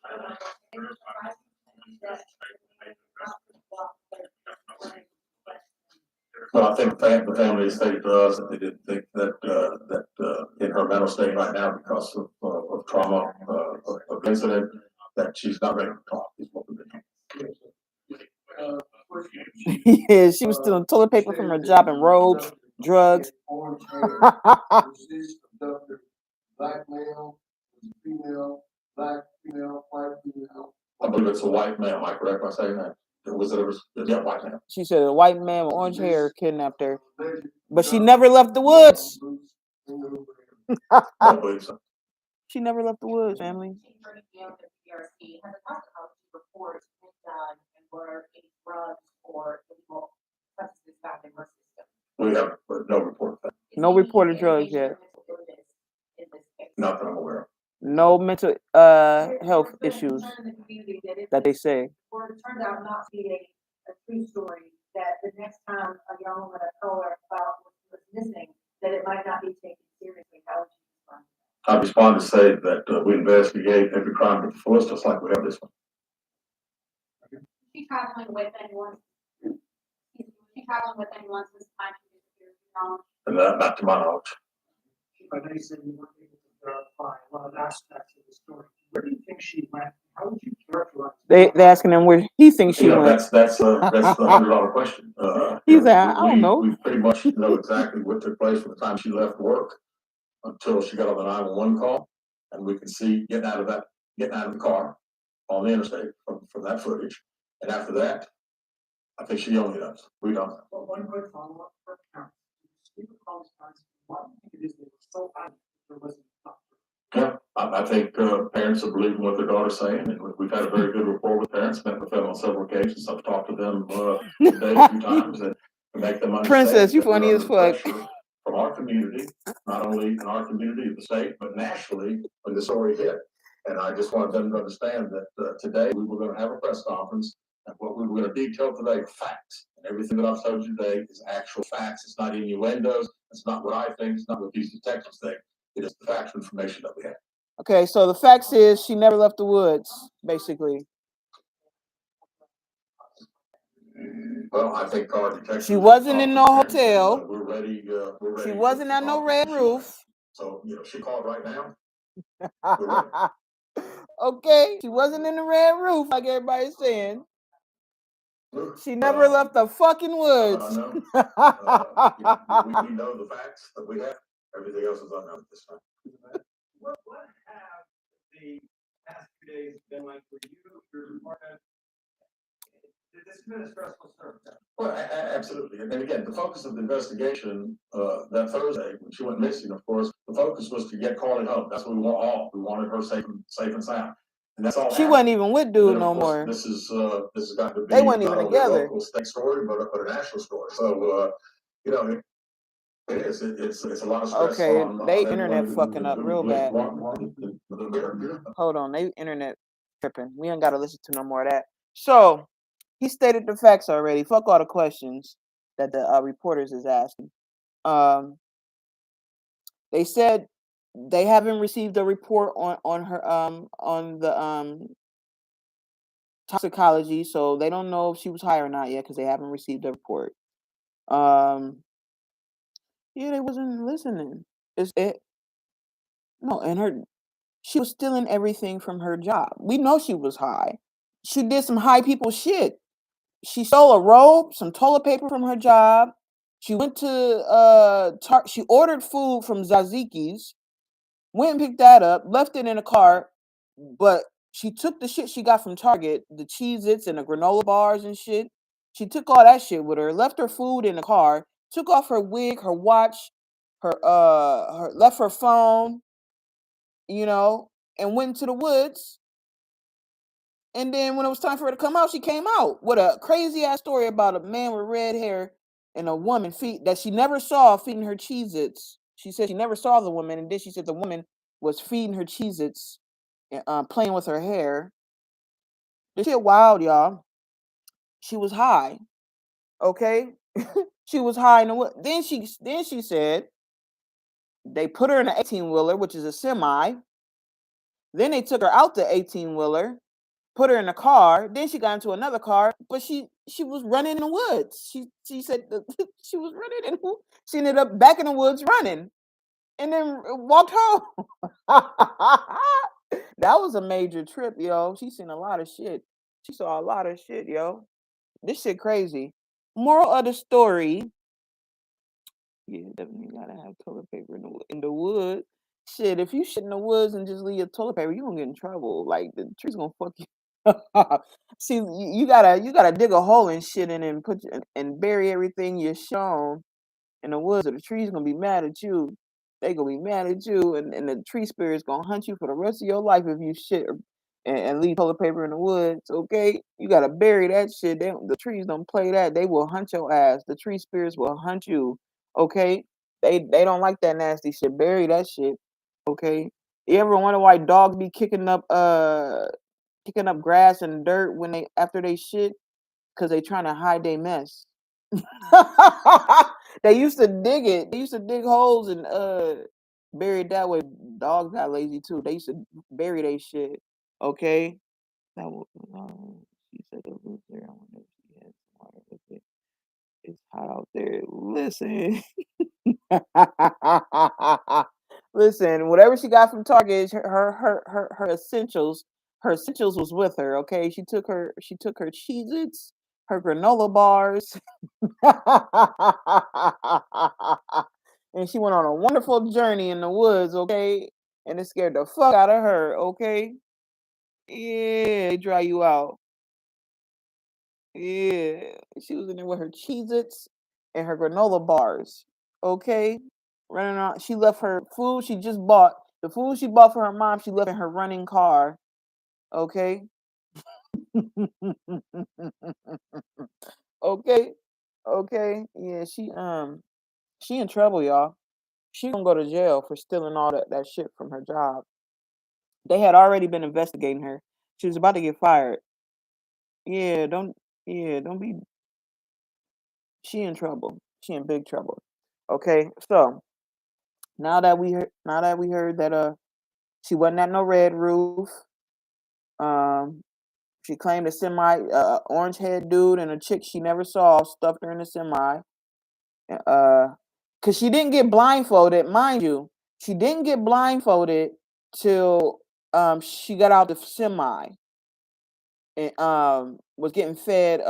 Well, I think the family has stated to us that they didn't think that in her mental state right now, because of trauma of incident, that she's not ready to talk. Is what we've been Yeah, she was stealing toilet paper from her job and robes, drugs. Black male, female, black female, white female. I believe it's a white male. Am I correct by saying that? Yeah, white male. She said a white man with orange hair kidnapped her, but she never left the woods. I don't believe so. She never left the woods, family. done and were any drugs or illegal substances found in her system. We have no report of that. No reported drugs yet. In this case. Not that I'm aware of. No mental health issues that they say. Or it turned out not to be a true story, that the next time a young woman of color was missing, that it might not be taken seriously. How would you respond? I respond to say that we investigate every crime to the fullest, just like we have this one. She traveling with anyone? She traveling with anyone since the time she disappeared? And not to my knowledge. But they said you weren't able to verify a lot of aspects of the story. Where do you think she went? How would you characterize? They're asking him where he thinks she went. That's the $100 question. He's like, I don't know. We pretty much know exactly what took place from the time she left work until she got on the 911 call, and we can see getting out of the car on the interstate from that footage. And after that, I think she only knows. We don't know. Well, one quick follow-up for parents. Speak of college parents, what it is they were so adamant there wasn't enough. Yeah, I think parents are believing what their daughter's saying, and we've had a very good rapport with parents. Met with them on several occasions. I've talked to them today a few times and to make them understand. Princess, you that we're funny as under fuck. pressure from our community, not only in our community of the state, but nationally when the story hit. And I just wanted them to understand that today we were going to have a press conference, and what we were going to detail today are facts. And everything that I've told you today is actual facts. It's not innuendos. It's not what I think. It's not what these detectives think. It is the factual information that we have. Okay, so the facts is she never left the woods, basically. Well, I think our detectives. She wasn't in no hotel. We're ready. She wasn't at no red roof. So, she called right now. Okay, she wasn't in the red roof like everybody's saying. She never left the fucking woods. We know the facts that we have. Everything else is unknown at this time. What have the past 2 days been like for you, your department? This has been a stressful service. Well, absolutely. And again, the focus of the investigation that Thursday, when she went missing, of course, the focus was to get Carly home. That's what we want all. We wanted her safe and sound. And that's all. She wasn't even with dude no more. This has got to be. They weren't even together. A local state story, but a national story. So, it is. It's a lot of stress. Okay, they on internet everyone fucking up real bad. Hold on, they internet tripping. We ain't got to listen to no more of that. So he stated the facts already. Fuck all the questions that the reporters is asking. They said they haven't received a report on her on the toxicology, so they don't know if she was high or not yet because they haven't received a report. Yeah, they wasn't listening. She was stealing everything from her job. We know she was high. She did some high people shit. She stole a robe, some toilet paper from her job. She went to she ordered food from Zazikis, went and picked that up, left it in a car, but she took the shit she got from Target, the Cheez-Its and the granola bars and shit. She took all that shit with her, left her food in the car, took off her wig, her watch, her left her phone, and went into the woods. And then when it was time for her to come out, she came out with a crazy ass story about a man with red hair and a woman that she never saw feeding her Cheez-Its. She said she never saw the woman, and then she said the woman was feeding her Cheez-Its, playing with her hair. This shit wild, y'all. She was high. Okay? She was high in the wood. Then she said they put her in an 18-wheeler, which is a semi. Then they took her out the 18-wheeler, put her in a car. Then she got into another car, but she was running in the woods. She said she was running she ended up back in the woods running, and then walked home. That was a major trip, yo. She seen a lot of shit. She saw a lot of shit, yo. This shit crazy. Moral of the story. Yeah, definitely gotta have toilet paper in the woods. Shit, if you shit in the woods and just leave your toilet paper, you gonna get in trouble. Like the tree's gonna fuck you. See, you gotta dig a hole and shit in it and and bury everything you're shown in the woods, or the tree's gonna be mad at you. They gonna be mad at you, and the tree spirit's gonna hunt you for the rest of your life if you shit and leave toilet paper in the woods, okay? You gotta bury that shit. The trees don't play that. They will hunt your ass. The tree spirits will hunt you, okay? They don't like that nasty shit. Bury that shit, okay? You ever wonder why dogs be kicking up grass and dirt when they after they shit? Cause they trying to hide their mess. They used to dig it. They used to dig holes and bury it that way. Dogs got lazy too. They used to bury their shit. Okay. That was, she said it was there. I wonder if she had some water with it. It's hot out there. Listen. Listen, whatever she got from Target, her essentials, her essentials was with her. Okay, she took her Cheez-Its, her granola bars, and she went on a wonderful journey in the woods. Okay, and it scared the fuck out of her. Okay, yeah, they dry you out. Yeah, she was in there with her Cheez-Its and her granola bars. Okay, running around. She left her food she just bought. The food she bought for her mom, she left in her running car. Okay. Okay. Okay. Yeah, she in trouble, y'all. She gonna go to jail for stealing all that shit from her job. They had already been investigating her. She was about to get fired. Yeah, don't be she in trouble. She in big trouble. Okay. So now that we heard that she wasn't at no red roof. Um she claimed a orange head dude and a chick she never saw stuffed her in the semi. Uh cause she didn't get blindfolded, mind you. She didn't get blindfolded till she got out the semi and was getting fed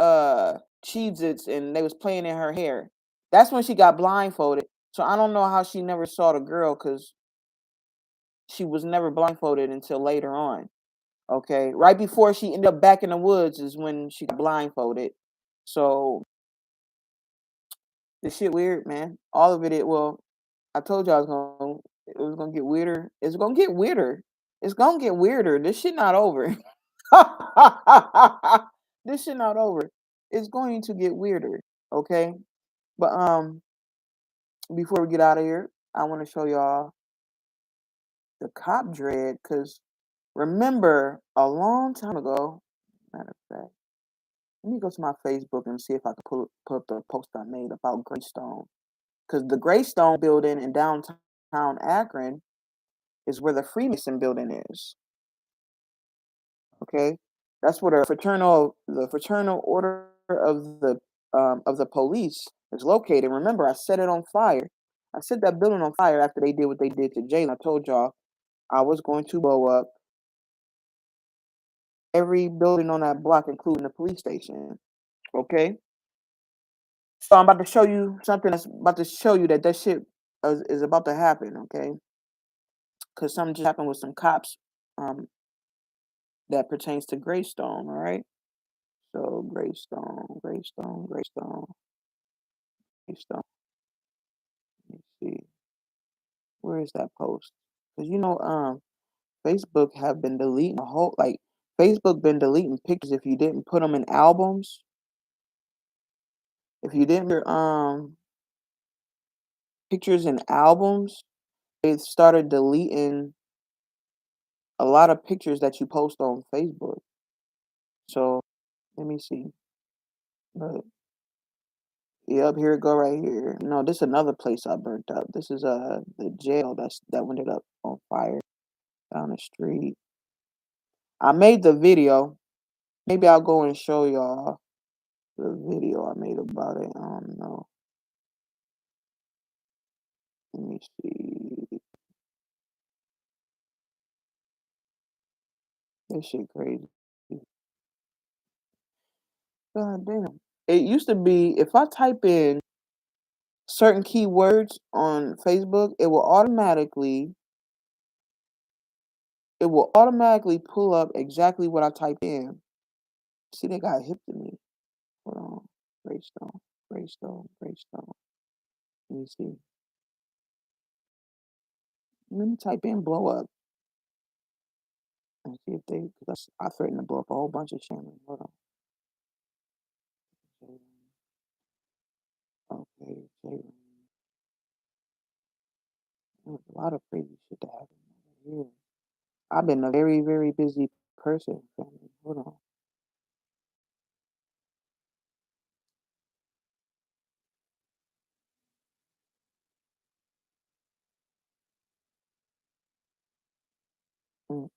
Cheez-Its and they was playing in her hair. That's when she got blindfolded. So I don't know how she never saw the girl because she was never blindfolded until later on. Okay, right before she ended up back in the woods is when she got blindfolded. So this shit weird, man. All of it. Well, I told you it was gonna get weirder. It's gonna get weirder. It's gonna get weirder. This shit not over. This shit not over. It's going to get weirder. Okay, but before we get out of here, I want to show y'all the cop dread because remember a long time ago. Matter of fact. Let me go to my Facebook and see if I can pull up the post I made about Greystone. Because the Greystone building in downtown Akron is where the Freemason building is. Okay, that's where the fraternal order of the police is located. Remember, I set it on fire. I set that building on fire after they did what they did to Jalen. I told y'all I was going to blow up every building on that block, including the police station. Okay. So I'm about to show you something that's about to show you that shit is about to happen, okay? Because something just happened with some cops um, that pertains to Greystone, all right? So Greystone. Let's see. Where is that post? Because Facebook have been deleting Facebook been deleting pictures if you didn't put them in albums. If you didn't put pictures in albums, they started deleting a lot of pictures that you post on Facebook. So let me see. But yep, here it go right here. No, this is another place I burnt up. This is the jail that ended up on fire down the street. I made the video. Maybe I'll go and show y'all the video I made about it. I don't know. Let me see. This shit crazy. God damn. It used to be if I type in certain keywords on Facebook, it will automatically pull up exactly what I type in. See, they got hip to me. Hold on. Greystone. Let me see. Let me type in blow up. and see if they, because I threatened to blow up a whole bunch of channels. Hold on. Okay, J-Ring. There's a lot of crazy shit that happened over here. I've been a very, very busy person, family. Hold on.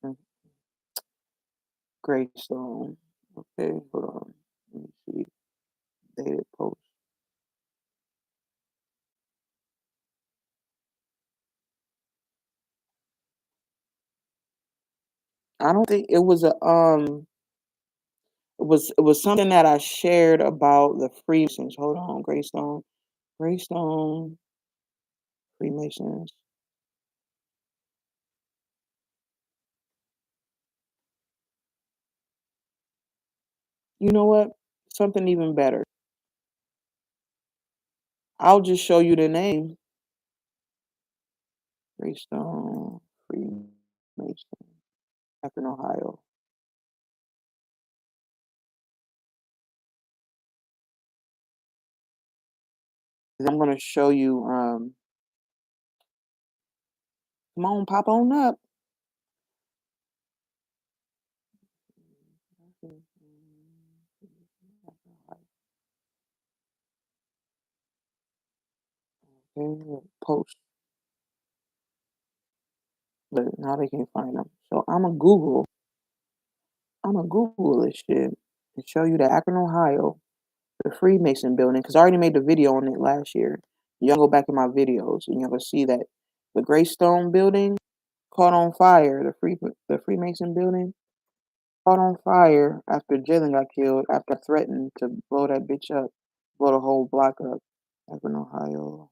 Mm-mm. Greystone. Okay, hold on. Let me see. Dated post. I don't think it was a it was something that I shared about the Freemasons. Hold on, Greystone. Greystone Freemasons. You know what? Something even better. I'll just show you the name. Greystone Freemason, Akron, Ohio. I'm gonna show you. Come on, pop on up. Okay, post. But now they can't find them. So I'm gonna Google this shit and show you that Akron, Ohio, the Freemason building, because I already made the video on it last year. Y'all go back in my videos and you're gonna see that the Greystone building caught on fire. The Freemason building caught on fire after Jalen got killed after I threatened to blow that bitch up, blow the whole block up. Akron, Ohio,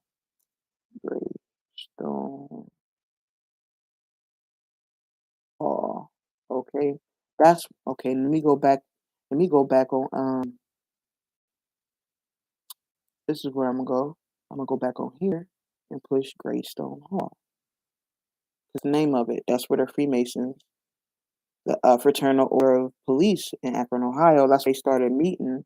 Greystone Hall. Okay, that's okay. Let me go back. Let me go back on. This is where I'm gonna go. I'm gonna go back on here and push Greystone Hall. That's the name of it. That's where the Freemasons, the Fraternal Order of Police in Akron, Ohio. That's where they started meeting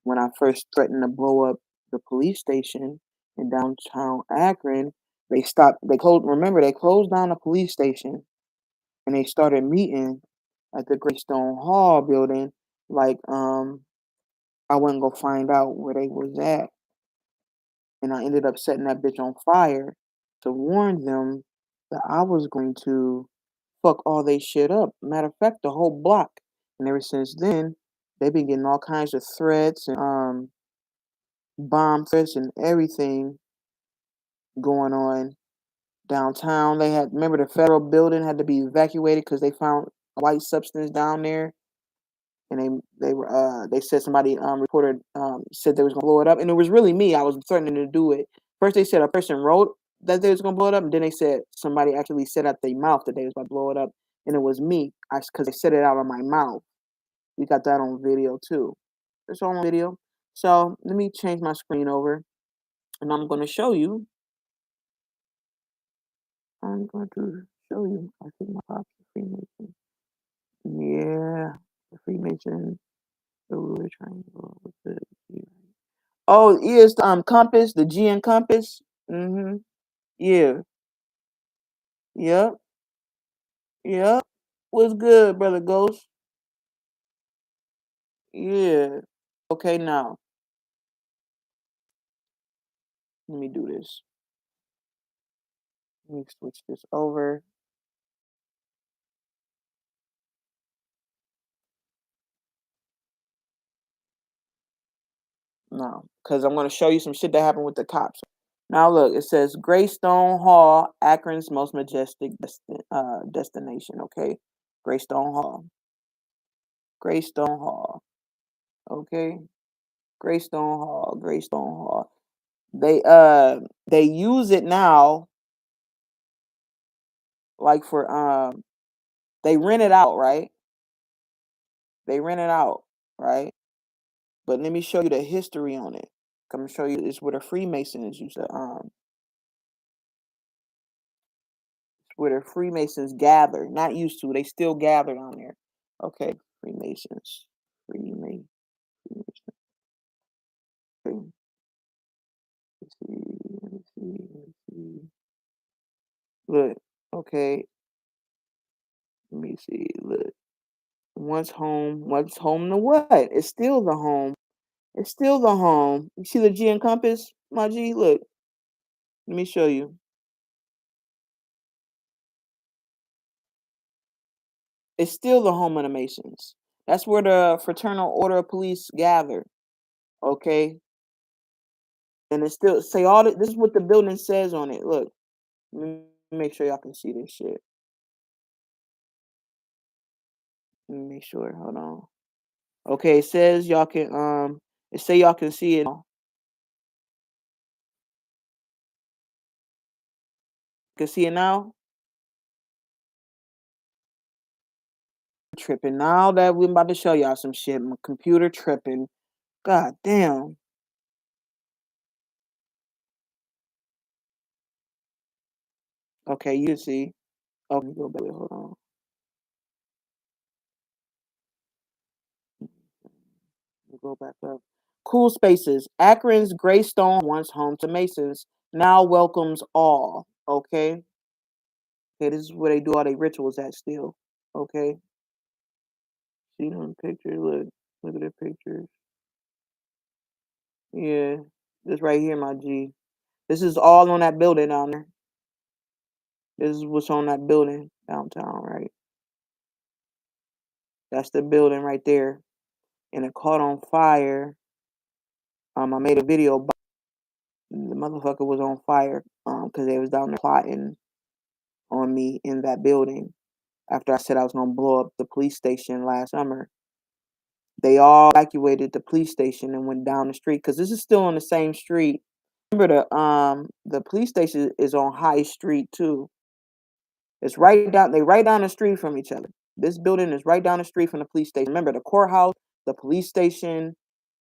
when I first threatened to blow up the police station in downtown Akron. They stopped. They closed. Remember, they closed down the police station and they started meeting at the Greystone Hall building. Like, I went to go find out where they was at, and I ended up setting that bitch on fire to warn them that I was going to fuck all they shit up. Matter of fact, the whole block. And ever since then, they've been getting all kinds of threats and bomb threats and everything going on downtown. They had, remember, the federal building had to be evacuated because they found a white substance down there, and they said somebody reported said they was gonna blow it up, and it was really me. I was threatening to do it. First they said a person wrote that they was gonna blow it up, and then they said somebody actually said out their mouth that they was gonna blow it up, and it was me. Because they said it out of my mouth. We got that on video too. It's on video. So let me change my screen over, and I'm gonna show you. I'm going to show you. I think my pops are Freemason. Yeah, the Freemason. The ruler triangle with the G. Oh, yes, compass, the G and compass. Mm-hmm. Yeah. Yep. Yep. What's good, brother Ghost? Yeah. Okay, now let me do this. Let me switch this over. Now, because I'm going to show you some shit that happened with the cops. Now, look, it says Greystone Hall, Akron's most majestic destination. Okay, Greystone Hall. Greystone Hall. Okay, Greystone Hall. Greystone Hall. They use it now, like for they rent it out, right? They rent it out, right? But let me show you the history on it. I'm gonna show you this where the Freemasons used to where the Freemasons gather. Not used to. They still gather down there. Okay, Freemasons. Freemasons. Okay. Let's see. Let me see. Let me see. Look. Okay. Let me see. Look. Once home. Once home to what? It's still the home. It's still the home. You see the G and compass, my G? Look. Let me show you. It's still the home of the Masons. That's where the Fraternal Order of Police gather. Okay. And it still say all this is what the building says on it. Look. Let me make sure y'all can see this shit. Let me make sure. Hold on. Okay, it says y'all can it say y'all can see it. Can see it now? Tripping. Now that we're about to show y'all some shit, my computer tripping. God damn. Okay, you see. Oh, let me go back. Hold on. Go back up. Cool spaces. Akron's Greystone, once home to Masons, now welcomes all. Okay. Okay, this is where they do all their rituals at still. Okay. See them pictures. Look at the pictures. Yeah. This right here, my G. This is all on that building down there. This is what's on that building downtown, right? That's the building right there. And it caught on fire. I made a video about the motherfucker was on fire. Because they was down there plotting on me in that building. After I said I was gonna blow up the police station last summer. They all evacuated the police station and went down the street because this is still on the same street. Remember the police station is on High Street too. It's right down the street from each other. This building is right down the street from the police station. Remember the courthouse, the police station,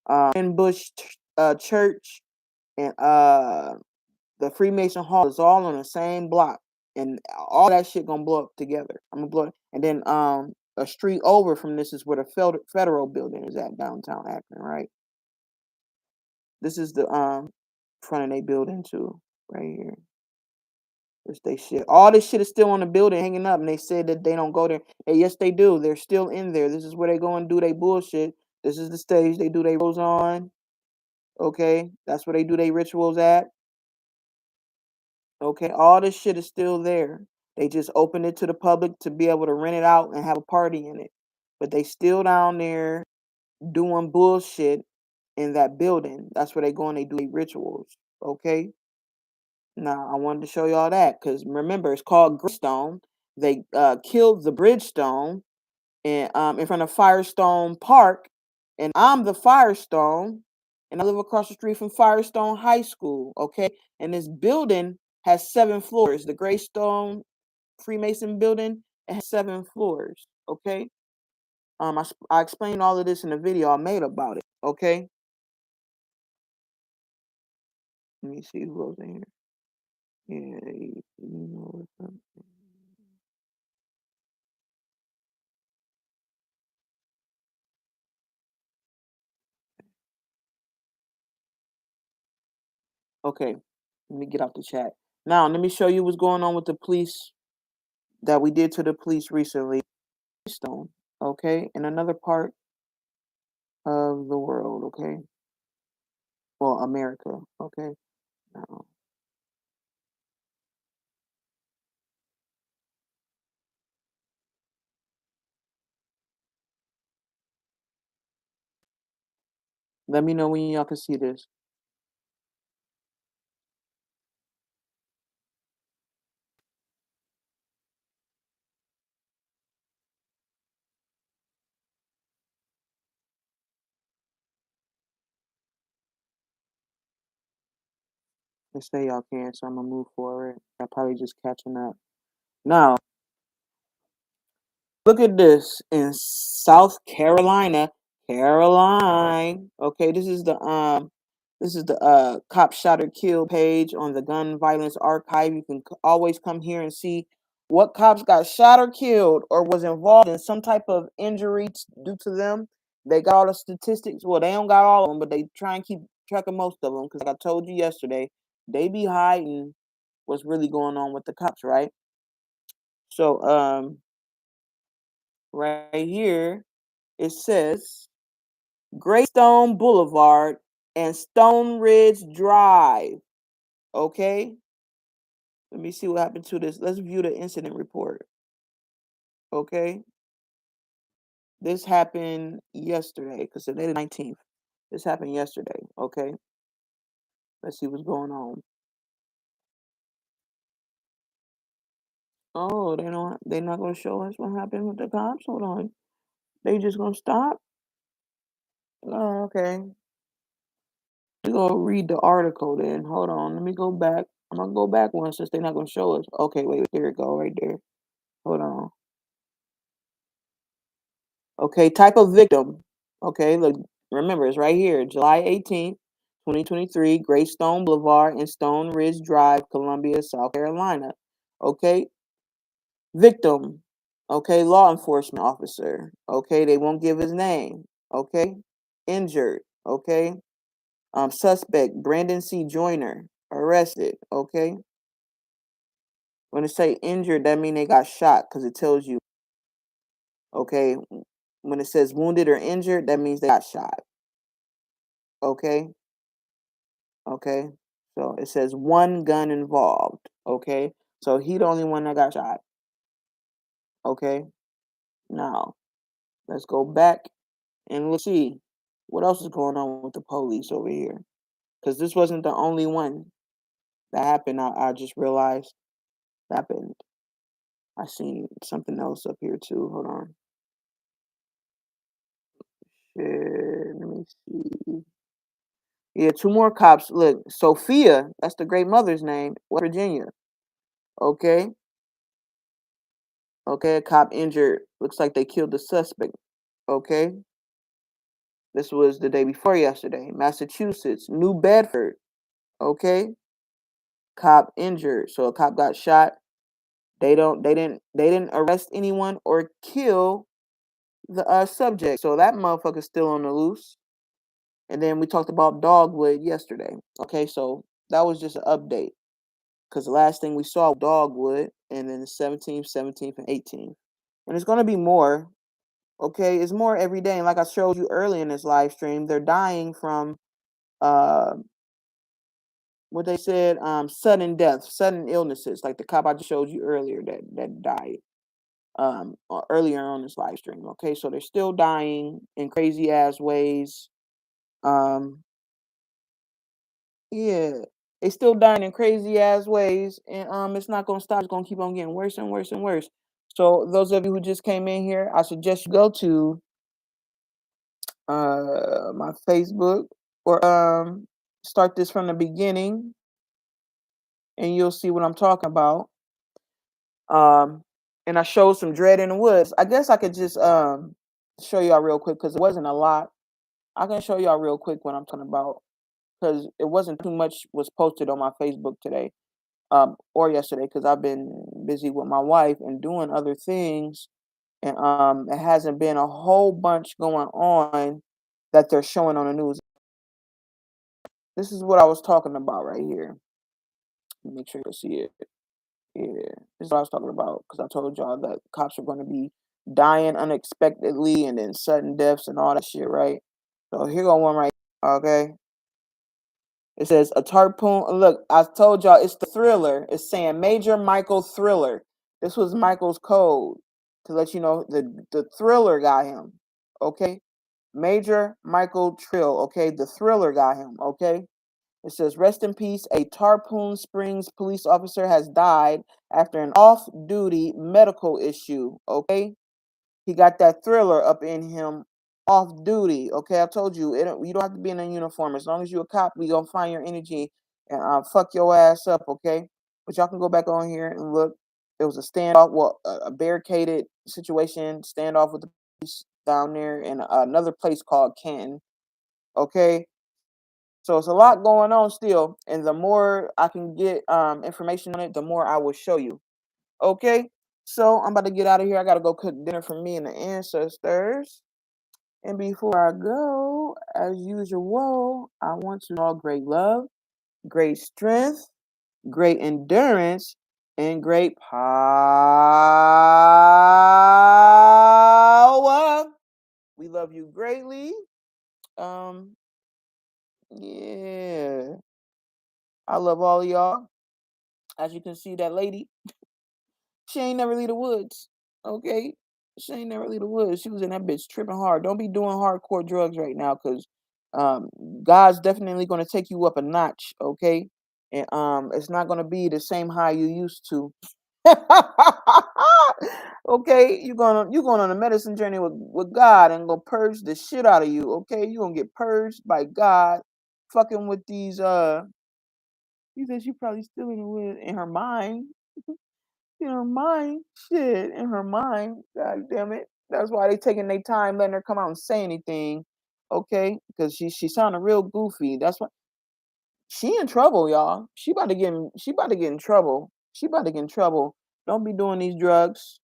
Bush Church, and the Freemason Hall is all on the same block. And all that shit gonna blow up together. I'm gonna blow it. And then a street over from this is where the federal building is at downtown Akron, right? This is the front of their building too, right here. This they shit. All this shit is still on the building hanging up, and they said that they don't go there. Hey, yes, they do. They're still in there. This is where they go and do their bullshit. This is the stage they do their rituals on. Okay, that's where they do their rituals at. Okay, all this shit is still there. They just opened it to the public to be able to rent it out and have a party in it. But they still down there doing bullshit in that building. That's where they go and they do their rituals. Okay. Now I wanted to show y'all that because remember it's called Greystone. They killed the Bridgestone and in front of Firestone Park, and I'm the Firestone, and I live across the street from Firestone High School. Okay, and this building has 7 floors. The Greystone Freemason building, it has 7 floors. Okay, I explained all of this in the video I made about it. Okay, let me see who else in here. Yeah, you know what's up. Okay, let me get out the chat. Now, let me show you what's going on with the police that we did to the police recently. Stone, okay, in another part of the world, okay? Well, America, okay? Now, let me know when y'all can see this. Let's say y'all can, so I'm gonna move forward. I'm probably just catching up. Now, look at this in South Carolina, Caroline. Okay, this is the cop shot or killed page on the gun violence archive. You can always come here and see what cops got shot or killed or was involved in some type of injury due to them. They got all the statistics. Well, they don't got all of them, but they try and keep track of most of them because, like I told you yesterday, they be hiding what's really going on with the cops, right? So, right here it says Greystone Boulevard and Stone Ridge Drive. Okay, let me see what happened to this. Let's view the incident report. Okay. This happened yesterday because today the 19th. This happened yesterday. Okay. Let's see what's going on. Oh, they're not gonna show us what happened with the cops. Hold on. They just gonna stop? Oh, okay. We gonna read the article then. Hold on. Let me go back. I'm gonna go back one since they're not gonna show us. Okay, wait, there it go, right there. Hold on. Okay, type of victim. Okay, look, remember it's right here, July 18th, 2023, Greystone Boulevard and Stone Ridge Drive, Columbia, South Carolina. Okay, victim. Okay, law enforcement officer. Okay, they won't give his name. Okay, injured. Okay, suspect Brandon C. Joyner arrested. Okay, when it say injured, that means they got shot because it tells you. Okay, when it says wounded or injured, that means they got shot. Okay. Okay. So it says one gun involved. Okay. So he the only one that got shot. Okay. Now let's go back and let's see what else is going on with the police over here. Because this wasn't the only one that happened. I just realized happened. I seen something else up here too. Hold on. Shit, let me see. Yeah, two more cops. Look, Sophia, that's the great mother's name, West Virginia. Okay. Okay, a cop injured. Looks like they killed the suspect. Okay. This was the day before yesterday. Massachusetts, New Bedford. Okay. Cop injured. So a cop got shot. They didn't arrest anyone or kill the subject. So that motherfucker's still on the loose. And then we talked about Dogwood yesterday. Okay, so that was just an update. Because the last thing we saw was Dogwood, and then the 17th, 17th, and 18th. And it's gonna be more. Okay, it's more every day. And like I showed you early in this live stream, they're dying from uh what they said, sudden death, sudden illnesses, like the cop I just showed you earlier that died earlier on this live stream. Okay, so they're still dying in crazy ass ways. Um yeah, they still dying in crazy ass ways, and it's not gonna stop, it's gonna keep on getting worse and worse and worse. So those of you who just came in here, I suggest you go to my Facebook or start this from the beginning and you'll see what I'm talking about. Um and I showed some Dread in the Woods. I guess I could just show y'all real quick because it wasn't a lot. I can show y'all real quick what I'm talking about because it wasn't too much was posted on my Facebook today or yesterday because I've been busy with my wife and doing other things, and it hasn't been a whole bunch going on that they're showing on the news. This is what I was talking about right here. Make sure you see it. Yeah, this is what I was talking about because I told y'all that cops are going to be dying unexpectedly and then sudden deaths and all that shit, right? So here go one right. Okay, it says a tarpoon. Look, I told y'all it's the Thriller. It's saying Major Michael Thriller. This was Michael's code to let you know the Thriller got him. Okay, Major Michael Trill. Okay, the Thriller got him. Okay. It says, rest in peace, a Tarpon Springs police officer has died after an off-duty medical issue, okay? He got that Thriller up in him off-duty, okay? I told you, you don't have to be in a uniform. As long as you're a cop, we gonna find your energy and fuck your ass up, okay? But y'all can go back on here and look. It was a standoff, well, a barricaded situation, standoff with the police down there in another place called Canton, okay? So it's a lot going on still, and the more I can get information on it, the more I will show you. Okay, So I'm about to get out of here. I gotta go cook dinner for me and the ancestors. And before I go, as usual, I want to all great love, great strength, great endurance, and great power. We love you greatly. Yeah. I love all of y'all. As you can see, that lady, she ain't never leave the woods. Okay? She ain't never leave the woods. She was in that bitch tripping hard. Don't be doing hardcore drugs right now, because um God's definitely gonna take you up a notch, okay? And it's not gonna be the same high you used to. Okay, you're going on a medicine journey with God, and gonna purge the shit out of you, okay? You're gonna get purged by God fucking with these he said she probably still in the wood in her mind. In her mind. Shit. In her mind. God damn it. That's why they taking their time letting her come out and say anything. Okay? Because she sounded real goofy. That's why she in trouble, y'all. She about to get in trouble. She about to get in trouble. Don't be doing these drugs.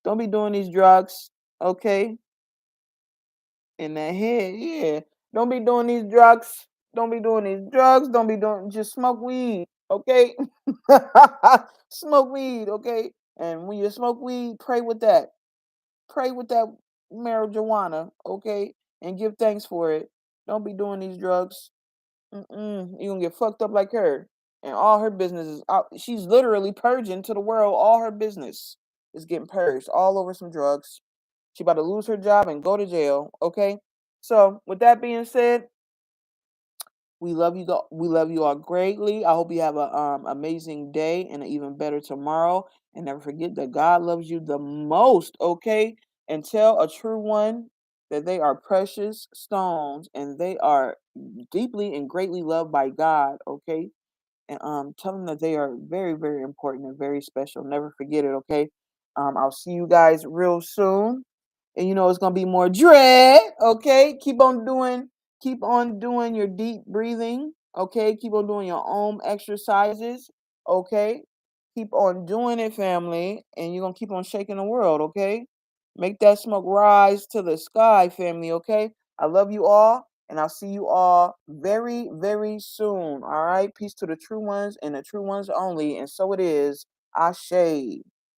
Don't be doing these drugs. Okay? In that head, yeah. Don't be doing these drugs. Don't be doing these drugs. Don't be doing, just smoke weed, okay? Smoke weed, okay? And when you smoke weed, pray with that. Pray with that marijuana, okay? And give thanks for it. Don't be doing these drugs. You're gonna get fucked up like her. And all her business is out. She's literally purging to the world. All her business is getting purged all over some drugs. She about to lose her job and go to jail. Okay. So with that being said, we love you. We love you all greatly. I hope you have a amazing day and an even better tomorrow. And never forget that God loves you the most. Okay. And tell a true one that they are precious stones and they are deeply and greatly loved by God. Okay. And tell them that they are very, very important and very special. Never forget it. Okay. I'll see you guys real soon. And you know it's gonna be more dread. Okay, keep on doing your deep breathing. Okay, keep on doing your own exercises. Okay, keep on doing it, family, and you're gonna keep on shaking the world. Okay, make that smoke rise to the sky, family. Okay, I love you all, and I'll see you all very, very soon. All right, peace to the true ones and the true ones only, and so it is. Ashe.